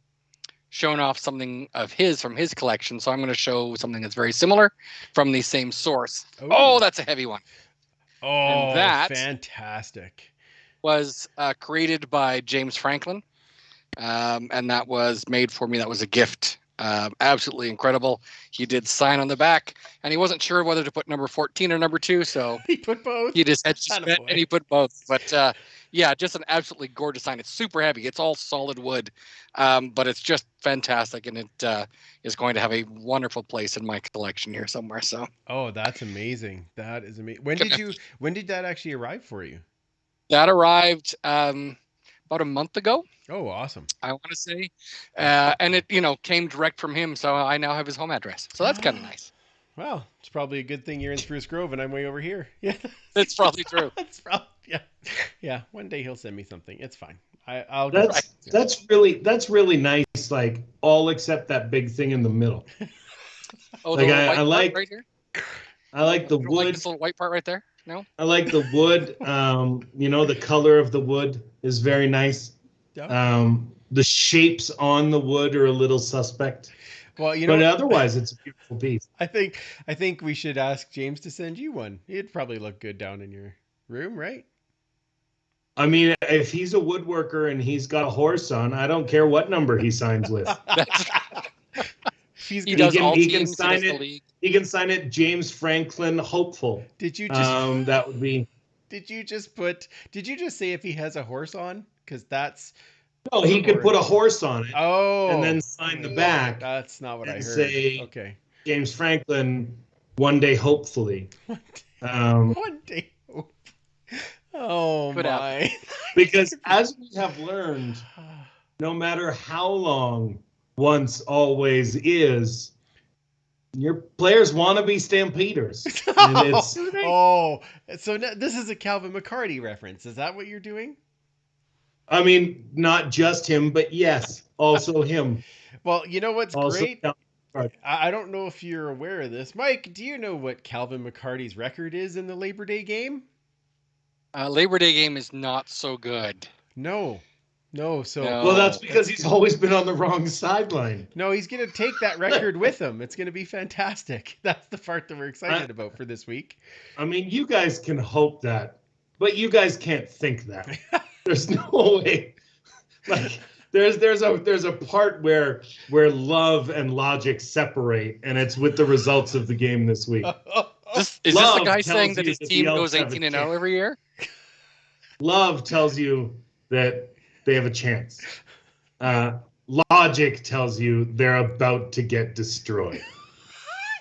shown off something of his from his collection. So I'm going to show something that's very similar from the same source. Ooh. Oh, that's a heavy one. Oh, and that fantastic. Was created by James Franklin. And that was made for me. That was a gift. Absolutely incredible. He did sign on the back, and he wasn't sure whether to put number 14 or number 2. So he put both. He just had to spend, and he put both. But yeah, just an absolutely gorgeous sign. It's super heavy. It's all solid wood, but it's just fantastic, and it is going to have a wonderful place in my collection here somewhere. So. Oh, that's amazing. That is amazing. When did that actually arrive for you? That arrived about a month ago. Oh, awesome. I want to say. And it, came direct from him. So I now have his home address. So that's kind of nice. Well, it's probably a good thing you're in Spruce Grove and I'm way over here. Yeah. That's probably true. Yeah. Yeah. One day he'll send me something. It's fine. That's really nice. Like all except that big thing in the middle. Oh, like I like right here? I like the wood. Like this little white part right there. No? I like the wood. The color of the wood is very nice. Yeah. The shapes on the wood are a little suspect. Well, but otherwise it's a beautiful piece. I think we should ask James to send you one. It'd probably look good down in your room, right? I mean, if he's a woodworker and he's got a horse on, I don't care what number he signs with. He can sign it James Franklin Hopeful. Did you just that would be Did you just say if he has a horse on? Because that's no, he could put a horse on it. Oh, and then sign the back. That's not what I heard. Say, okay, James Franklin, one day hopefully. One day hope. Oh my! Because as we have learned, no matter how long once always is, your players want to be Stampeders. And so this is a Calvin McCarty reference. Is that what you're doing? I mean, not just him, but yes, also him. Well, you know what's also great? I don't know if you're aware of this. Mike, do you know what Calvin McCarty's record is in the Labor Day game? Labor Day game is not so good. No. So No. Well, that's because he's always been on the wrong sideline. no, he's gonna take that record with him. It's gonna be fantastic. That's the part that we're excited about for this week. I mean, you guys can hope that, but you guys can't think that. There's no way. Like there's a part where love and logic separate, and it's with the results of the game this week. Is this Love the guy tells saying that you his that team the goes Elks have a 18-0 chance. every year? Love tells you that they have a chance. Logic tells you they're about to get destroyed.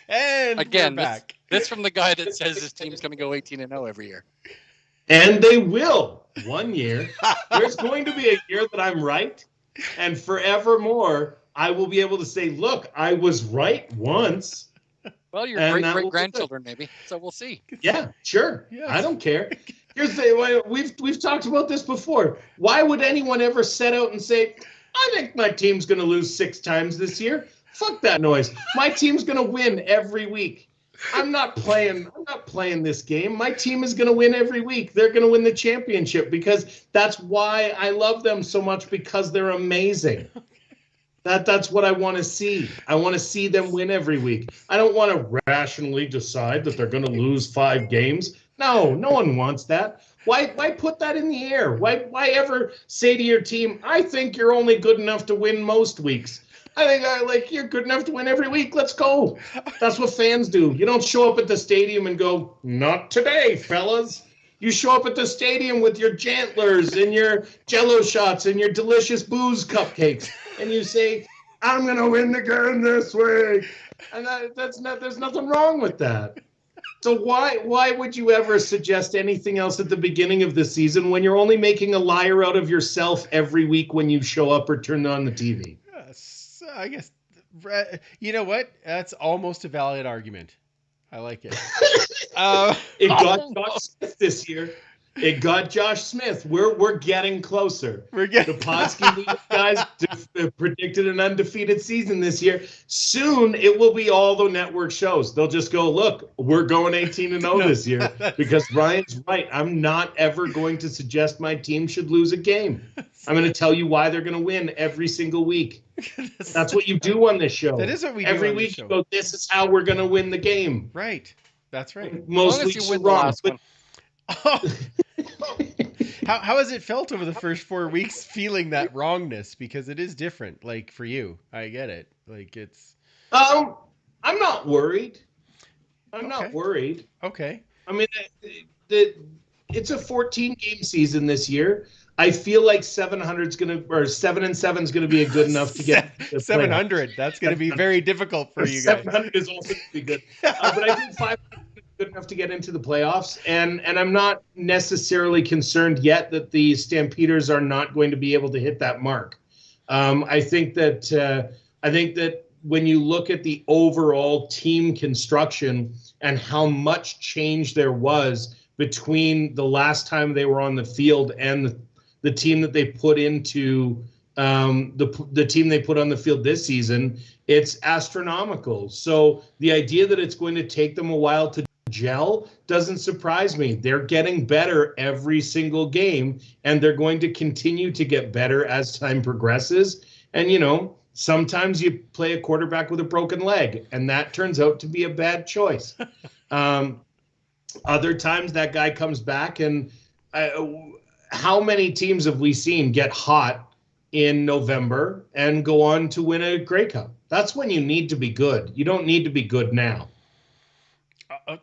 And Again, we're back. This from the guy that says his team's going to go 18-0 every year. And they will one year. There's going to be a year that I'm right, and forevermore I will be able to say, "Look, I was right once." Well, your And that will great be grandchildren, maybe. So we'll see. Yeah, sure. Yes. I don't care. Here's the we've talked about this before. Why would anyone ever set out and say, "I think my team's going to lose 6 times this year"? Fuck that noise. My team's going to win every week. I'm not playing this game. My team is going to win every week. They're going to win the championship because that's why I love them so much, because they're amazing. That's what I want to see. I want to see them win every week. I don't want to rationally decide that they're going to lose 5 games. No one wants that. Why put that in the air? Why ever say to your team, "I think you're only good enough to win most weeks"? I think you're good enough to win every week. Let's go. That's what fans do. You don't show up at the stadium and go, "Not today, fellas." You show up at the stadium with your jantlers and your Jello shots and your delicious booze cupcakes, and you say, "I'm gonna win the game this week," and there's nothing wrong with that. So why would you ever suggest anything else at the beginning of the season when you're only making a liar out of yourself every week when you show up or turn on the TV? Yes, I guess you know what? That's almost a valid argument. I like it. It got Josh Smith this year. It got Josh Smith. We're getting closer. We're getting The Podski guys predicted an undefeated season this year. Soon it will be all the network shows. They'll just go, "Look, we're going 18-0 this year," because Ryan's right. I'm not ever going to suggest my team should lose a game. I'm going to tell you why they're going to win every single week. That's what you do on this show. That is what we do every on this week. show. You go, "This is how we're going to win the game." Right. That's right. As Most long as weeks you you're win the wrong. last But one. How has it felt over the first 4 weeks feeling that wrongness? Because it is different, like for you. I get it. Like it's I'm not worried. I'm Okay. not worried. okay. I mean, it's a 14-game season this year. I feel like 700 is going to, or 7 and 7 is going to be a good enough to get the 700. That's going to be very difficult for you guys. 700 is also going to be good, but I think 500 is good enough to get into the playoffs, and I'm not necessarily concerned yet that the Stampeders are not going to be able to hit that mark. I think that when you look at the overall team construction and how much change there was between the last time they were on the field and the team that they put into the team they put on the field this season, it's astronomical. So the idea that it's going to take them a while to gel doesn't surprise me. They're getting better every single game, and they're going to continue to get better as time progresses. And, sometimes you play a quarterback with a broken leg, and that turns out to be a bad choice. Other times that guy comes back, and how many teams have we seen get hot in November and go on to win a Grey Cup? That's when you need to be good. You don't need to be good now.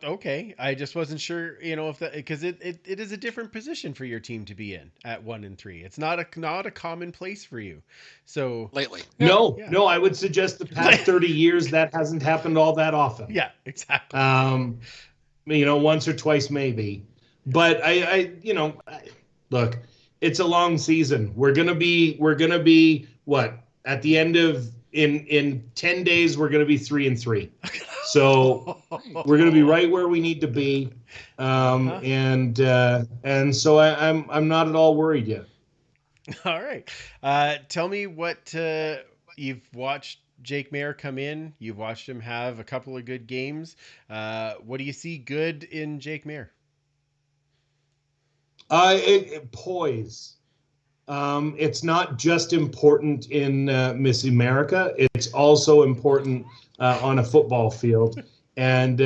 Okay. I just wasn't sure, if that, because it is a different position for your team to be in at 1 and 3. It's not a common place for you. So Lately. No, Yeah. I would suggest the past 30 years that hasn't happened all that often. yeah, exactly. Once or twice maybe. But look, it's a long season. We're gonna be what, at the end of in 10 days we're gonna be 3-3. So we're gonna be right where we need to be. And so I'm not at all worried yet. All right. Tell me what you've watched Jake Maier come in. You've watched him have a couple of good games. What do you see good in Jake Maier? Poise. It's not just important in Miss America. It's also important on a football field. And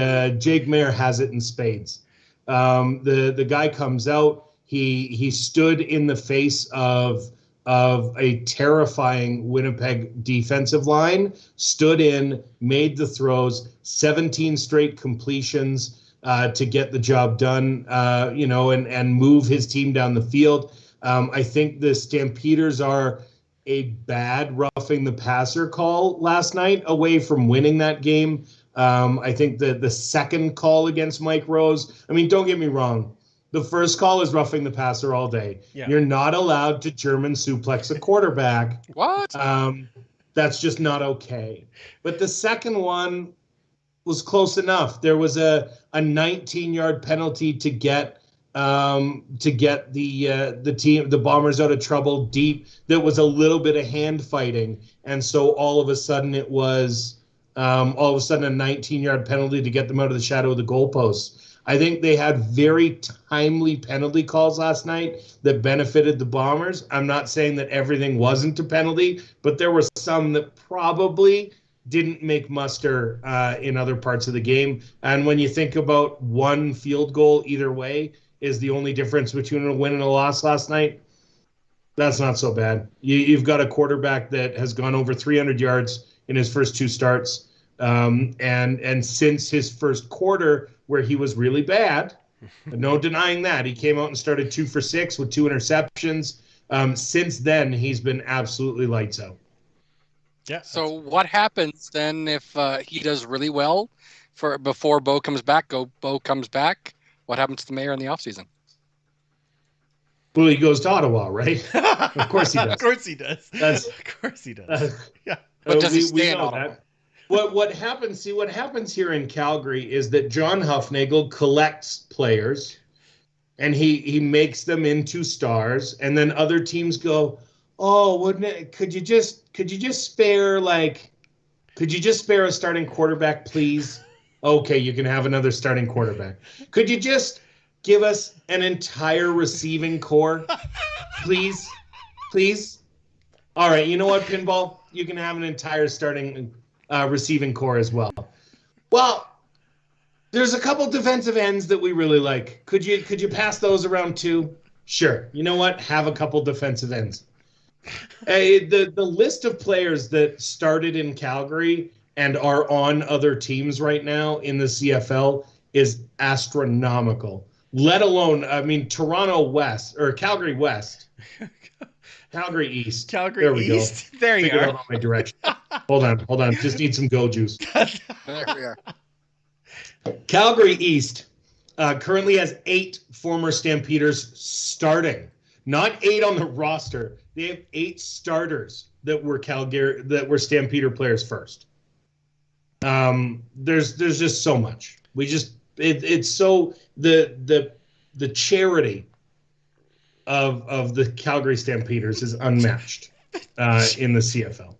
Jake Mayer has it in spades. The guy comes out. He stood in the face of a terrifying Winnipeg defensive line, stood in, made the throws, 17 straight completions to get the job done, and move his team down the field. I think the Stampeders are a bad roughing the passer call last night away from winning that game. I think the second call against Mike Rose, I mean, don't get me wrong. The first call is roughing the passer all day. Yeah. You're not allowed to German suplex a quarterback. What? That's just not okay. But the second one was close enough. There was a 19-yard penalty to get the Bombers out of trouble deep. There was a little bit of hand fighting, and so all of a sudden it was a 19-yard penalty to get them out of the shadow of the goalposts. I think they had very timely penalty calls last night that benefited the Bombers. I'm not saying that everything wasn't a penalty, but there were some that probably didn't make muster in other parts of the game. And when you think about one field goal either way is the only difference between a win and a loss last night, that's not so bad. You've got a quarterback that has gone over 300 yards in his first two starts. And since his first quarter, where he was really bad, no denying that, he came out and started 2 for 6 with 2 interceptions. Since then, he's been absolutely lights out. Yeah. So what happens then if he does really well before Bo comes back? Bo comes back. What happens to the Mayor in the offseason? Well, he goes to Ottawa, right? Of course he does. Of course he does. Of course he does. Yeah. But does he stay in Ottawa? What happens? See, what happens here in Calgary is that John Hufnagel collects players, and he makes them into stars, and then other teams go, "Oh, wouldn't it? Could you just spare a starting quarterback, please? Okay, you can have another starting quarterback. Could you just give us an entire receiving core, please? All right, you know what, Pinball? You can have an entire starting receiving core as well. Well, there's a couple defensive ends that we really like. Could you pass those around too? Sure. You know what? Have a couple defensive ends. The list of players that started in Calgary and are on other teams right now in the CFL is astronomical. Let alone, I mean, Toronto West or Calgary West. Calgary East. Calgary East. There you are. Out my direction. Hold on. Just need some go juice. There we are. Calgary East currently has 8 former Stampeders starting. Not 8 on the roster. They have 8 starters that were Stampeder players first. There's just so much. It's so the charity of the Calgary Stampeders is unmatched in the CFL.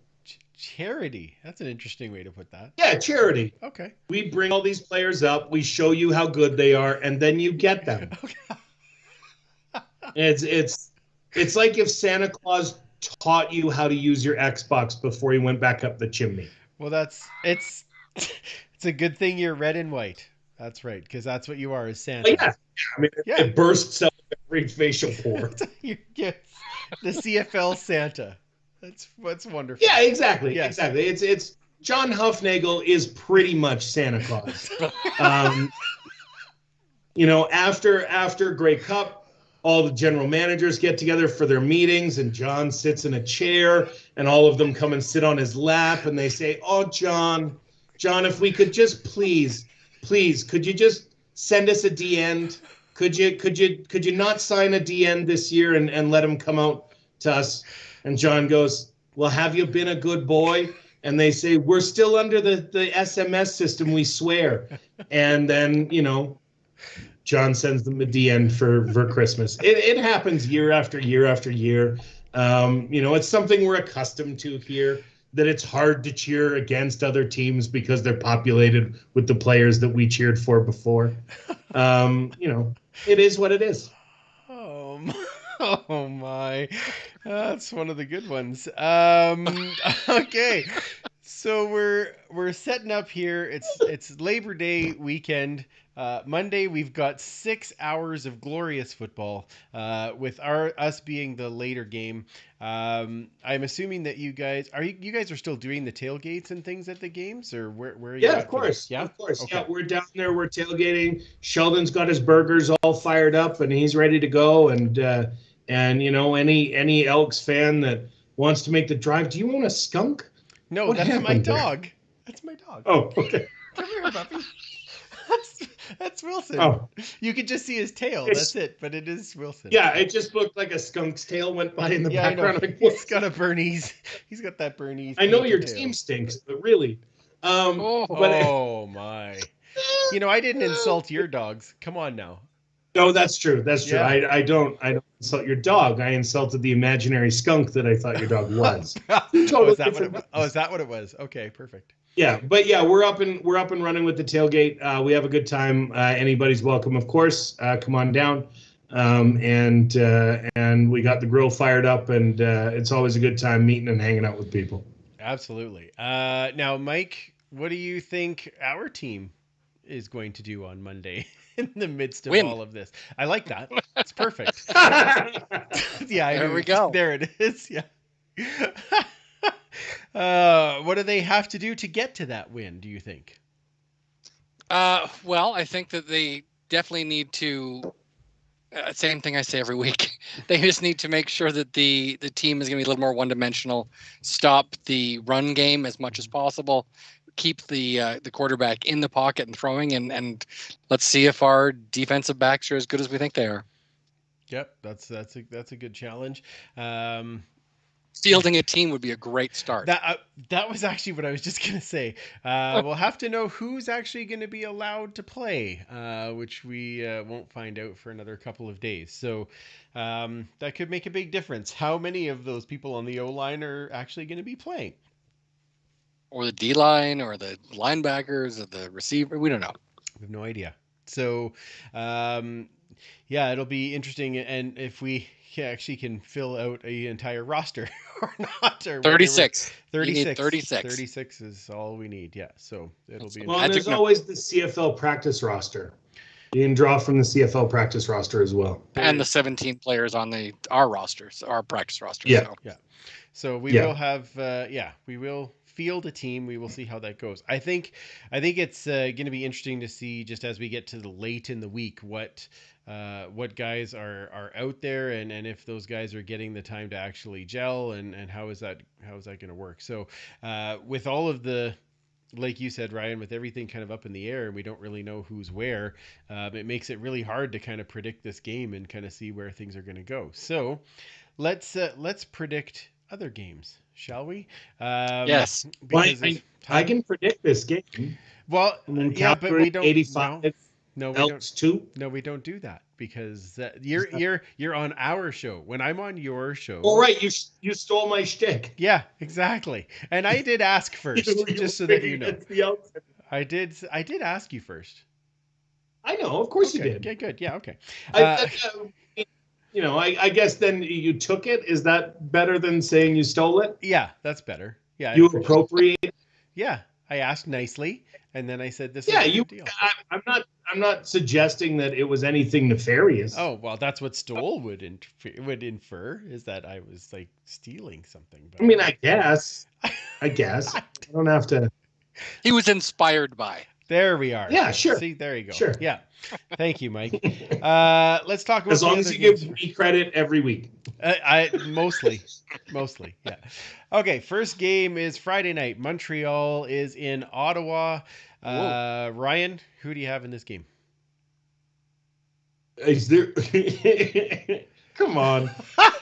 Charity. That's an interesting way to put that. Yeah, charity. Okay. We bring all these players up, we show you how good they are, and then you get them. Okay. It's like if Santa Claus taught you how to use your Xbox before he went back up the chimney. Well, it's a good thing you're red and white. That's right, because that's what you are as Santa. Yeah. I mean, it bursts out every facial pore. The CFL Santa. That's wonderful. Yeah, exactly. Yes. Exactly. It's John Hufnagel is pretty much Santa Claus. After Grey Cup, all the general managers get together for their meetings, and John sits in a chair, and all of them come and sit on his lap, and they say, "Oh, John, if we could just please, could you just send us a D-end? Could you not sign a D-end this year and let him come out to us?" And John goes, "Well, have you been a good boy?" And they say, "We're still under the SMS system, we swear." And then, John sends them a D-end for Christmas. It happens year after year after year. It's something we're accustomed to here, that it's hard to cheer against other teams because they're populated with the players that we cheered for before. It is what it is. Oh, Oh my, that's one of the good ones. Okay, so we're setting up here. It's Labor Day weekend. Monday we've got 6 hours of glorious football. With us being the later game. I'm assuming that you guys are still doing the tailgates and things at the games, or where are you Yeah, at of for course. that? Yeah, Of course. okay. Yeah, we're down there. We're tailgating. Sheldon's got his burgers all fired up and he's ready to go. And any Elks fan that wants to make the drive, do you want a skunk? No, What that's my happened there? dog. That's my dog. Oh, okay. Come here, puppy. That's Wilson. Oh, You could just see his tail. It's- That's it. But it is Wilson. yeah, it just looked like a skunk's tail went by in the Yeah, I know. background. Like, He's got a Bernese. He's got that Bernese. I know painted your tail. team stinks, but really. Oh. But Oh my! I didn't insult your dogs. Come on now. no, that's true. That's true. Yeah. I don't insult your dog. I insulted the imaginary skunk that I thought your dog was. Oh, Totally is that what it different was? Oh, is that what it was? Okay, perfect. Yeah, but yeah, we're up and running with the tailgate. We have a good time. Anybody's welcome, of course. Come on down, and we got the grill fired up, and it's always a good time meeting and hanging out with people. Absolutely. Now, Mike, what do you think our team is going to do on Monday in the midst of Win. all of this? I like that. It's perfect. Yeah, I There knew. we go. There it is. Yeah. What do they have to do to get to that win, do you think? Well, I think that they definitely need to. Same thing I say every week. They just need to make sure that the team is going to be a little more one-dimensional. Stop the run game as much as possible. Keep the quarterback in the pocket and throwing, and let's see if our defensive backs are as good as we think they are. Yep, that's a good challenge. Fielding a team would be a great start. That was actually what I was just gonna say. We'll have to know who's actually going to be allowed to play, which we won't find out for another couple of days. So that could make a big difference. How many of those people on the O line are actually going to be playing? Or the D line, or the linebackers, or the receiver. We don't know. We have no idea. So, yeah, it'll be interesting, and if we actually can fill out an entire roster or not. Or 36. 36. You need 36. 36 is all we need. Yeah, so it'll be. Well, there's always the CFL practice roster. You can draw from the CFL practice roster as well. And the 17 players on our rosters, our practice roster. Yeah. So. Yeah. So we will have, we will field a team. We will see how that goes. I think it's going to be interesting to see, just as we get to the late in the week, what guys are out there, and if those guys are getting the time to actually gel, and how is that going to work. So with all of the, like you said, Ryan, with everything kind of up in the air and we don't really know who's where, it makes it really hard to kind of predict this game and kind of see where things are going to go. So let's predict other games, shall we? Yes. Well, I can predict this game. Well, yeah, but we don't. 85. No, we Elks don't. 2. No, we don't do that, because you're on our show. When I'm on your show. Oh, right. You stole my shtick. Yeah, exactly. And I did ask first, just so that you know. I did ask you first. I know, of course Okay, you did. Okay, good. Yeah, okay. I guess then you took it. Is that better than saying you stole it? Yeah, that's better. Yeah. You appropriate. Yeah, I asked nicely, and then I said, "This Yeah, is a good deal." I'm not suggesting that it was anything nefarious. Oh, well, that's what stole would infer, is that I was like stealing something. But I mean, I guess. I don't have to. He was inspired by. There we are. Yeah, sure. See, there you go. Sure. Yeah. Thank you, Mike. Let's talk about As long as you give me credit every week. I mostly, yeah. Okay, first game is Friday night. Montreal is in Ottawa. Ryan, who do you have in this game? Is there? Come on.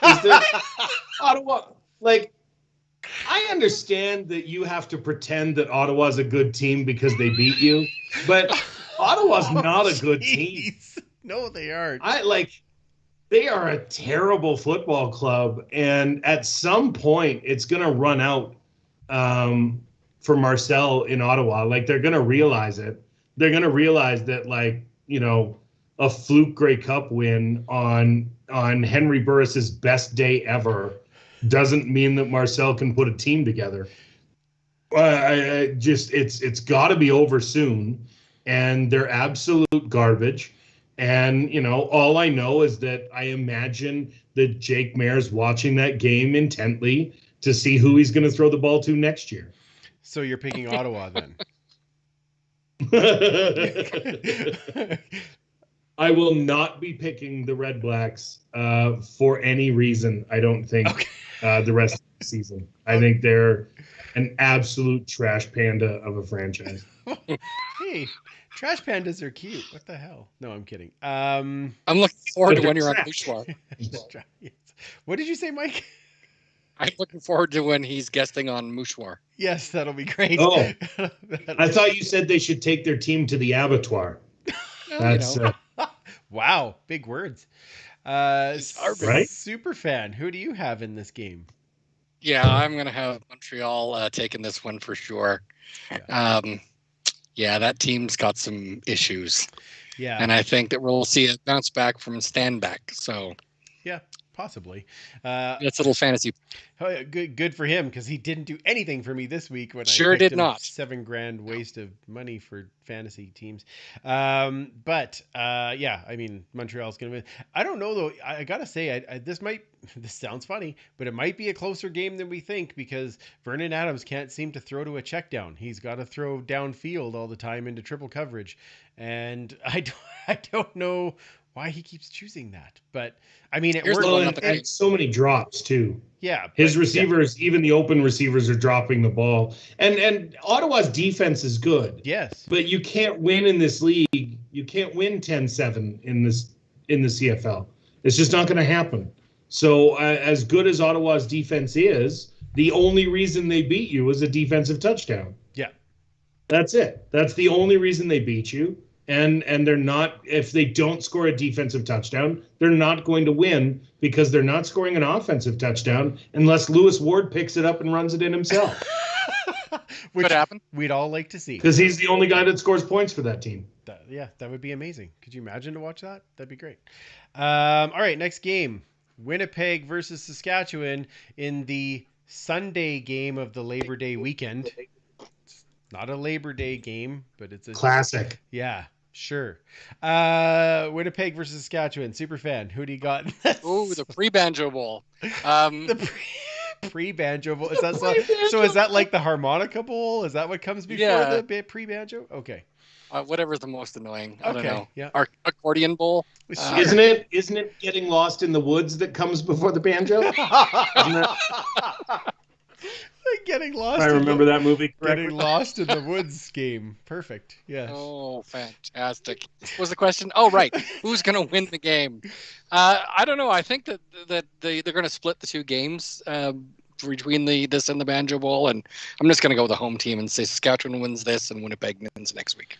Is there Ottawa? Like, I understand that you have to pretend that Ottawa's a good team because they beat you, but Ottawa's not a good team. No, they aren't. They are a terrible football club, and at some point, it's going to run out for Marcel in Ottawa. Like, they're going to realize it. They're going to realize that, a fluke Grey Cup win on Henry Burris's best day ever doesn't mean that Marcel can put a team together. It's got to be over soon, and they're absolute garbage. And, all I know is that I imagine that Jake Maier's watching that game intently to see who he's going to throw the ball to next year. So you're picking Ottawa then? I will not be picking the Red Blacks for any reason, I don't think, the rest of the season. I think they're an absolute trash panda of a franchise. Hey, trash pandas are cute. What the hell? No, I'm kidding. I'm looking forward to when you're on Mouchoir. What did you say, Mike? I'm looking forward to when he's guesting on Mouchoir. Yes, that'll be great. Oh, I thought you said they should take their team to the abattoir. That's wow, big words. Right? Super fan. Who do you have in this game? Yeah, I'm going to have Montreal taking this one for sure. Yeah, that team's got some issues. Yeah. And I think that we'll see a bounce back from stand back. So, yeah, possibly. That's a little fantasy. Good for him, because he didn't do anything for me this week when Sure I picked did him. not. $7,000 waste of money for fantasy teams. But yeah, I mean, Montreal's going to win. I don't know though. I gotta say, this sounds funny, but it might be a closer game than we think, because Vernon Adams can't seem to throw to a check down. He's got to throw downfield all the time into triple coverage, and I don't know why he keeps choosing that. But I mean, it worked. And so many drops too. Yeah, his receivers, even the open receivers, are dropping the ball. And Ottawa's defense is good. Yes, but you can't win in this league. You can't win 10-7 in the CFL. It's just not going to happen. So as good as Ottawa's defense is, the only reason they beat you is a defensive touchdown. Yeah, that's it. That's the only reason they beat you. And they're not, if they don't score a defensive touchdown, they're not going to win, because they're not scoring an offensive touchdown unless Lewis Ward picks it up and runs it in himself. Which could happen. We'd all like to see. Because he's the only guy that scores points for that team. That would be amazing. Could you imagine to watch that? That'd be great. All right, next game. Winnipeg versus Saskatchewan in the Sunday game of the Labor Day weekend. It's not a Labor Day game, but it's a classic. Yeah. Sure. Winnipeg versus Saskatchewan. Super fan. Who do you got? Oh, the pre-banjo bowl. The pre-banjo bowl. Is that so? Is that like the harmonica bowl? Is that what comes before the pre-banjo? Okay. Whatever's the most annoying. I don't know. Yeah. Our accordion bowl. Isn't it getting lost in the woods that comes before the banjo? Getting lost. I remember that movie correctly. Getting lost in the woods game. Perfect. Yes. Oh, fantastic. What was the question? Oh, right. Who's going to win the game? I don't know. I think that they're going to split the two games between this and the Banjo Bowl, and I'm just going to go with the home team and say Saskatchewan wins this and Winnipeg wins next week.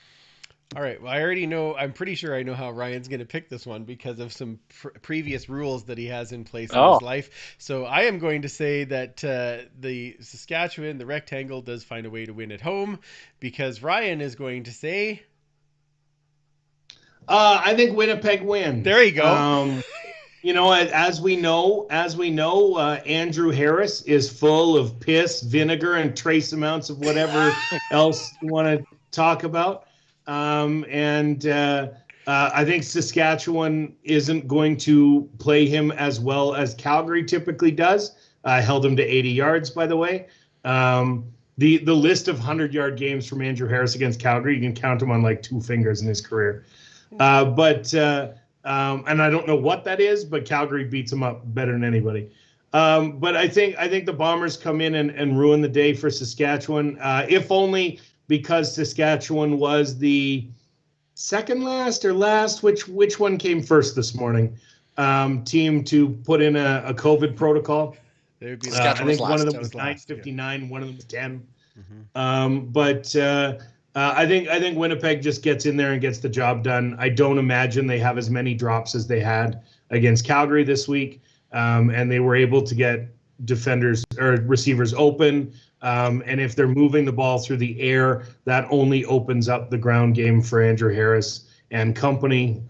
All right. Well, I already know. I'm pretty sure I know how Ryan's going to pick this one because of some previous rules that he has in place in his life. So I am going to say that the Saskatchewan, the rectangle, does find a way to win at home, because Ryan is going to say. I think Winnipeg wins. There you go. As we know, Andrew Harris is full of piss, vinegar, and trace amounts of whatever else you want to talk about. I think Saskatchewan isn't going to play him as well as Calgary typically does. I held him to 80 yards, by the way. The list of 100-yard games from Andrew Harris against Calgary, you can count them on like two fingers in his career. And I don't know what that is, but Calgary beats him up better than anybody. But I think the Bombers come in and ruin the day for Saskatchewan, if only because Saskatchewan was the second last or last, which one came first this morning, team to put in a COVID protocol. There would be I think one of them was 9:59, one of them was 10. Mm-hmm. I think Winnipeg just gets in there and gets the job done. I don't imagine they have as many drops as they had against Calgary this week, and they were able to get defenders or receivers open. And if they're moving the ball through the air, that only opens up the ground game for Andrew Harris. and company.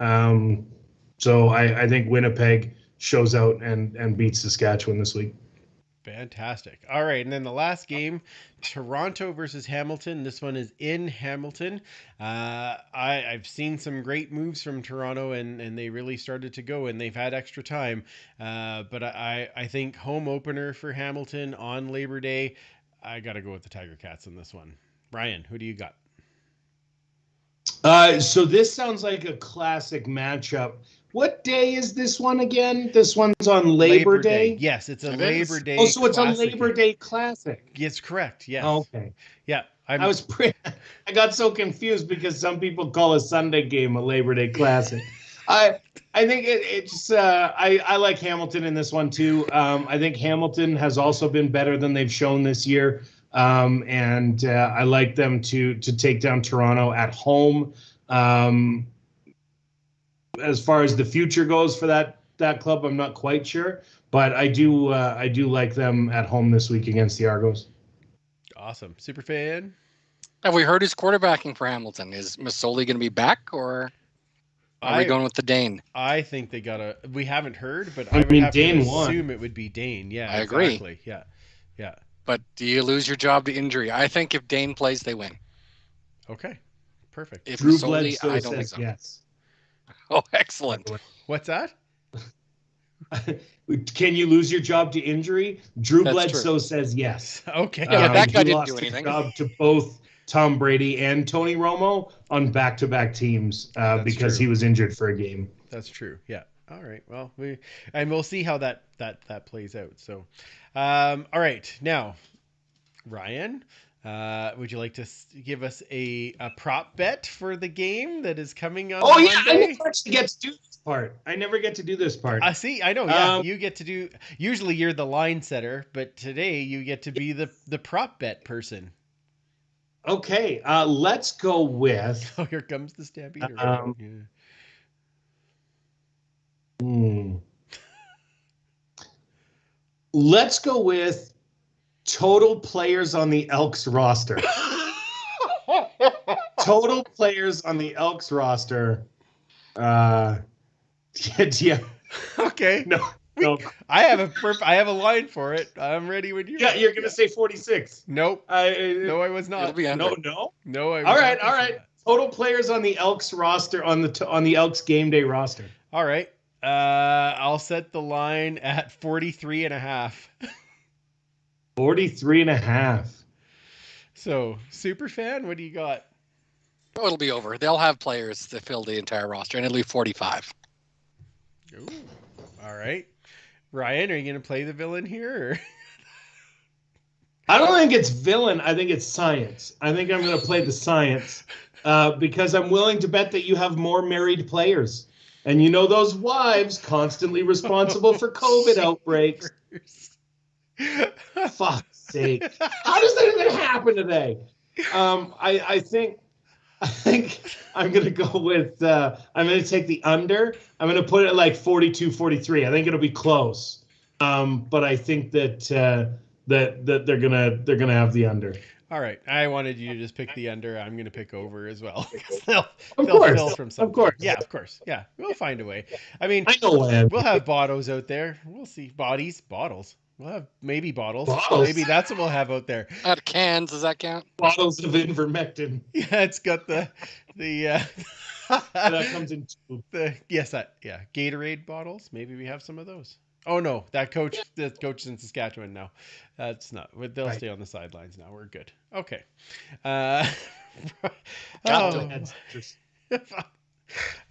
So I think Winnipeg shows out and beats Saskatchewan this week. Fantastic. All right, and then the last game, Toronto versus Hamilton. This one is in Hamilton. I've seen some great moves from Toronto, and they really started to go, and they've had extra time. But I think home opener for Hamilton on Labor Day. I got to go with the Tiger Cats in this one. Ryan, who do you got? So this sounds like a classic matchup. What day is this one again? This one's on Labor Day? Yes, it's a It Labor is. Day. Oh, so it's a classic. Labor Day classic. It's correct. Yes. Okay. Yeah. I got so confused because some people call a Sunday game a Labor Day classic. I think I like Hamilton in this one too. I think Hamilton has also been better than they've shown this year. And I like them to take down Toronto at home. As far as the future goes for that club, I'm not quite sure, but I do like them at home this week against the Argos. Awesome. Super fan. Have we heard who's quarterbacking for Hamilton? Is Masoli going to be back, or are we going with the Dane? I think they we haven't heard, but I would mean, have Dane to assume won. it would be Dane. Yeah, I agree. Exactly. Yeah. Yeah. But do you lose your job to injury? I think if Dane plays, they win. Okay. Perfect. If Drew Masoli, Bledsoe I don't think says so. yes. Oh, excellent. What's that? Can you lose your job to injury? Drew That's Bledsoe true. says yes. Okay. Yeah, that guy he didn't lost do his anything. job to both Tom Brady and Tony Romo on back-to-back teams because true. he was injured for a game. That's true. Yeah. All right. Well, we'll see how that plays out. So, all right. Now, Ryan, would you like to give us a prop bet for the game that is coming on Oh yeah, I Monday? never actually get to do this part. I never get to do this part. See, I know. Yeah, you get to do. Usually, you're the line setter, but today you get to be the prop bet person. Okay, let's go with. Oh, here comes the Stampede. Let's go with total players on the Elks roster. Total players on the Elks roster. Yeah. Okay. No. I have a line for it. I'm ready when you're. Yeah, you're gonna say 46. Nope. No, I was not. It'll be under. No. No, I was All right. not. Total players on the Elks roster on the Elks game day roster. All right. I'll set the line at 43.5. 43.5. So, super fan, what do you got? Oh, it'll be over. They'll have players that fill the entire roster, and it'll be 45. Ooh. All right. Ryan, are you going to play the villain here? Or? I don't think it's villain. I think it's science. I think I'm going to play the science because I'm willing to bet that you have more married players. And you know those wives constantly responsible for COVID outbreaks. Fuck's sake. How does that even happen today? I think I'm going to go with, I'm going to take the under. I'm going to put it at like 42, 43. I think it'll be close. But I think that they're going to have the under. All right. I wanted you to just pick the under. I'm going to pick over as well. Of course. Fill from something. Of course. Yeah, of course. Yeah. We'll find a way. I mean, I know we'll have bottos out there. We'll see. Bottles. We'll have maybe bottles. Bottles? Maybe that's what we'll have out there. Out of cans, does that count? Bottles of ivermectin. Yeah, it's got the That comes in two. Gatorade bottles. Maybe we have some of those. Oh no, the coach is in Saskatchewan now. That's not. They'll Right. stay on the sidelines now. We're good. Okay.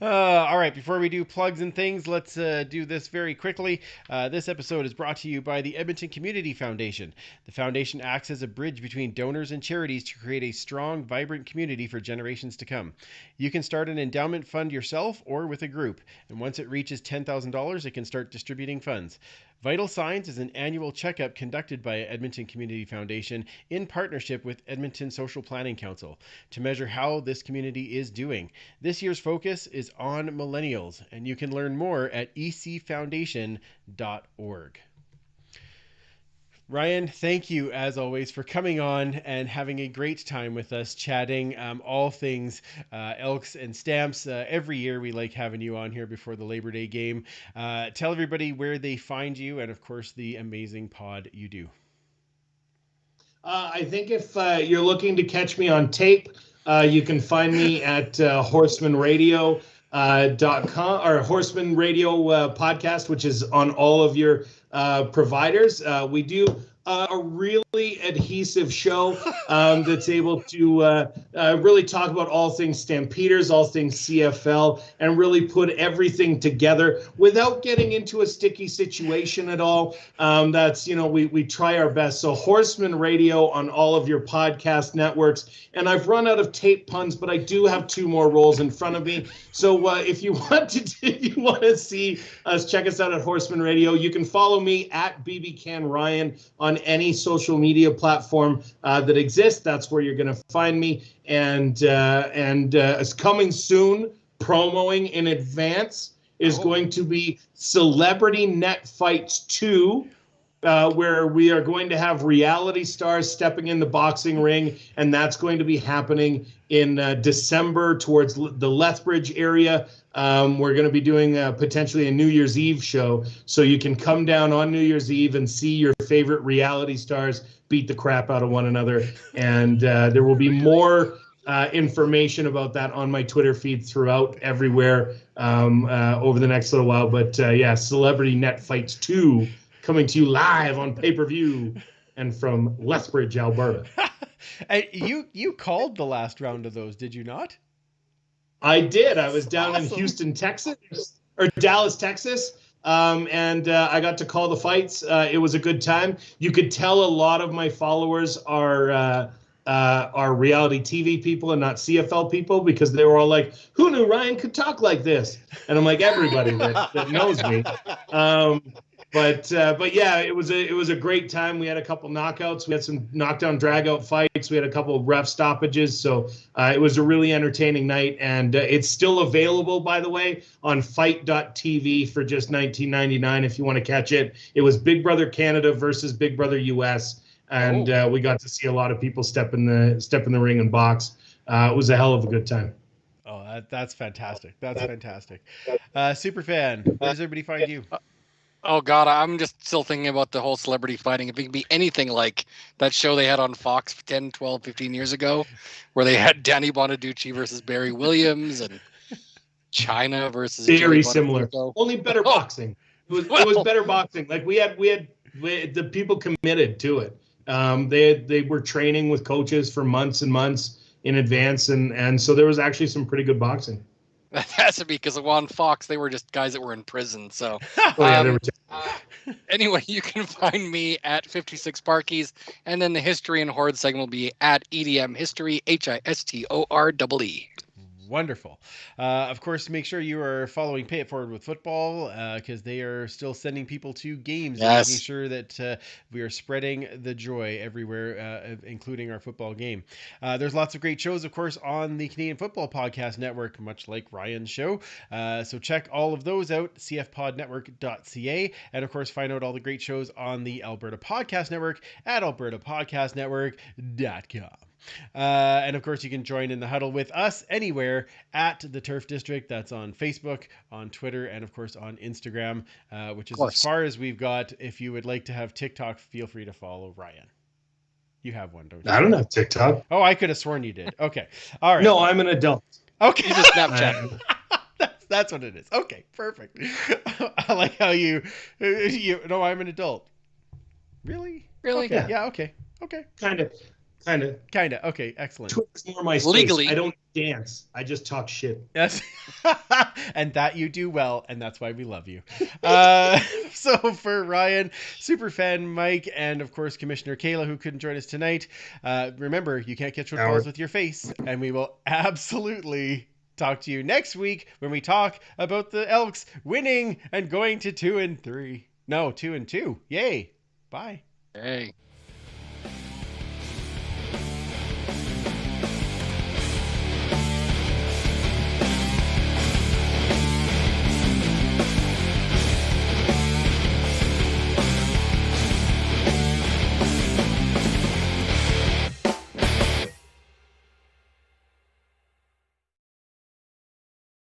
All right, before we do plugs and things, let's do this very quickly. This episode is brought to you by the Edmonton Community Foundation. The foundation acts as a bridge between donors and charities to create a strong, vibrant community for generations to come. You can start an endowment fund yourself or with a group, and once it reaches $10,000, it can start distributing funds. Vital Signs is an annual checkup conducted by Edmonton Community Foundation in partnership with Edmonton Social Planning Council to measure how this community is doing. This year's focus is on millennials, and you can learn more at ecfoundation.org. Ryan, thank you as always for coming on and having a great time with us, chatting all things Elks and Stamps. Every year we like having you on here before the Labor Day game. Tell everybody where they find you and, of course, the amazing pod you do. I think if you're looking to catch me on tape, you can find me at horsemanradio.com or Horseman Radio podcast, which is on all of your providers. We do a really adhesive show that's able to really talk about all things Stampeders, all things CFL, and really put everything together without getting into a sticky situation at all. That's, we try our best. So Horseman Radio on all of your podcast networks. And I've run out of tape puns, but I do have 2 more rolls in front of me. So if you want to see us, check us out at Horseman Radio. You can follow me at BBCanRyan on any social media platform that exists. That's where you're going to find me. And it's coming soon, promoing in advance, is going to be Celebrity Net Fights 2, where we are going to have reality stars stepping in the boxing ring, and that's going to be happening in December towards the Lethbridge area. We're going to be doing potentially a New Year's Eve show, so you can come down on New Year's Eve and see your favorite reality stars beat the crap out of one another. And there will be more information about that on my Twitter feed throughout everywhere over the next little while. But Celebrity Net Fights 2 coming to you live on pay-per-view and from Lethbridge, Alberta. You called the last round of those, did you not? I did. I was down in Houston, Texas, or Dallas, Texas, and I got to call the fights. It was a good time. You could tell a lot of my followers are reality TV people and not CFL people, because they were all like, "Who knew Ryan could talk like this?" And I'm like, everybody that knows me. But yeah, it was a great time. We had a couple knockouts. We had some knockdown drag-out fights. We had a couple of ref stoppages. So it was a really entertaining night. And it's still available, by the way, on fight.tv for just $19.99 if you want to catch it. It was Big Brother Canada versus Big Brother US. And we got to see a lot of people step in the ring and box. It was a hell of a good time. Oh, that's fantastic. That's fantastic. Superfan, where does everybody find you? Oh, God, I'm just still thinking about the whole celebrity fighting. If it can be anything like that show they had on Fox 10, 12, 15 years ago, where they had Danny Bonaducci versus Barry Williams and China versus very similar. Only better boxing. It was better boxing. Like we had the people committed to it. They were training with coaches for months and months in advance, and so there was actually some pretty good boxing. That has to be because on Fox, they were just guys that were in prison. So anyway, you can find me at 56 Parkies, and then the History and Horde segment will be at EDM History, HISTOREE. Wonderful. Of course, make sure you are following Pay It Forward with Football, because they are still sending people to games, and making sure that we are spreading the joy everywhere, including our football game. There's lots of great shows, of course, on the Canadian Football Podcast Network, much like Ryan's show. So check all of those out, cfpodnetwork.ca, and of course, find out all the great shows on the Alberta Podcast Network at albertapodcastnetwork.com. And of course, you can join in the huddle with us anywhere at the Turf District. That's on Facebook, on Twitter, and of course on Instagram, which is as far as we've got. If you would like to have TikTok, feel free to follow Ryan. You have one, don't you? I don't have TikTok. Oh, I could have sworn you did. Okay. All right. No, I'm an adult. Okay. He's a Snapchat. That's what it is. Okay, perfect. I like how you no, I'm an adult. Really? Okay. Yeah, okay. Kind of. Okay, excellent. Twitter's more my space. Legally. I don't dance. I just talk shit. Yes. And that you do well, and that's why we love you. So for Ryan, Superfan Mike, and of course Commissioner Kayla, who couldn't join us tonight, remember, you can't catch footballs with your face, and we will absolutely talk to you next week when we talk about the Elks winning and going to 2-3. No, 2-2. Yay. Bye. Hey.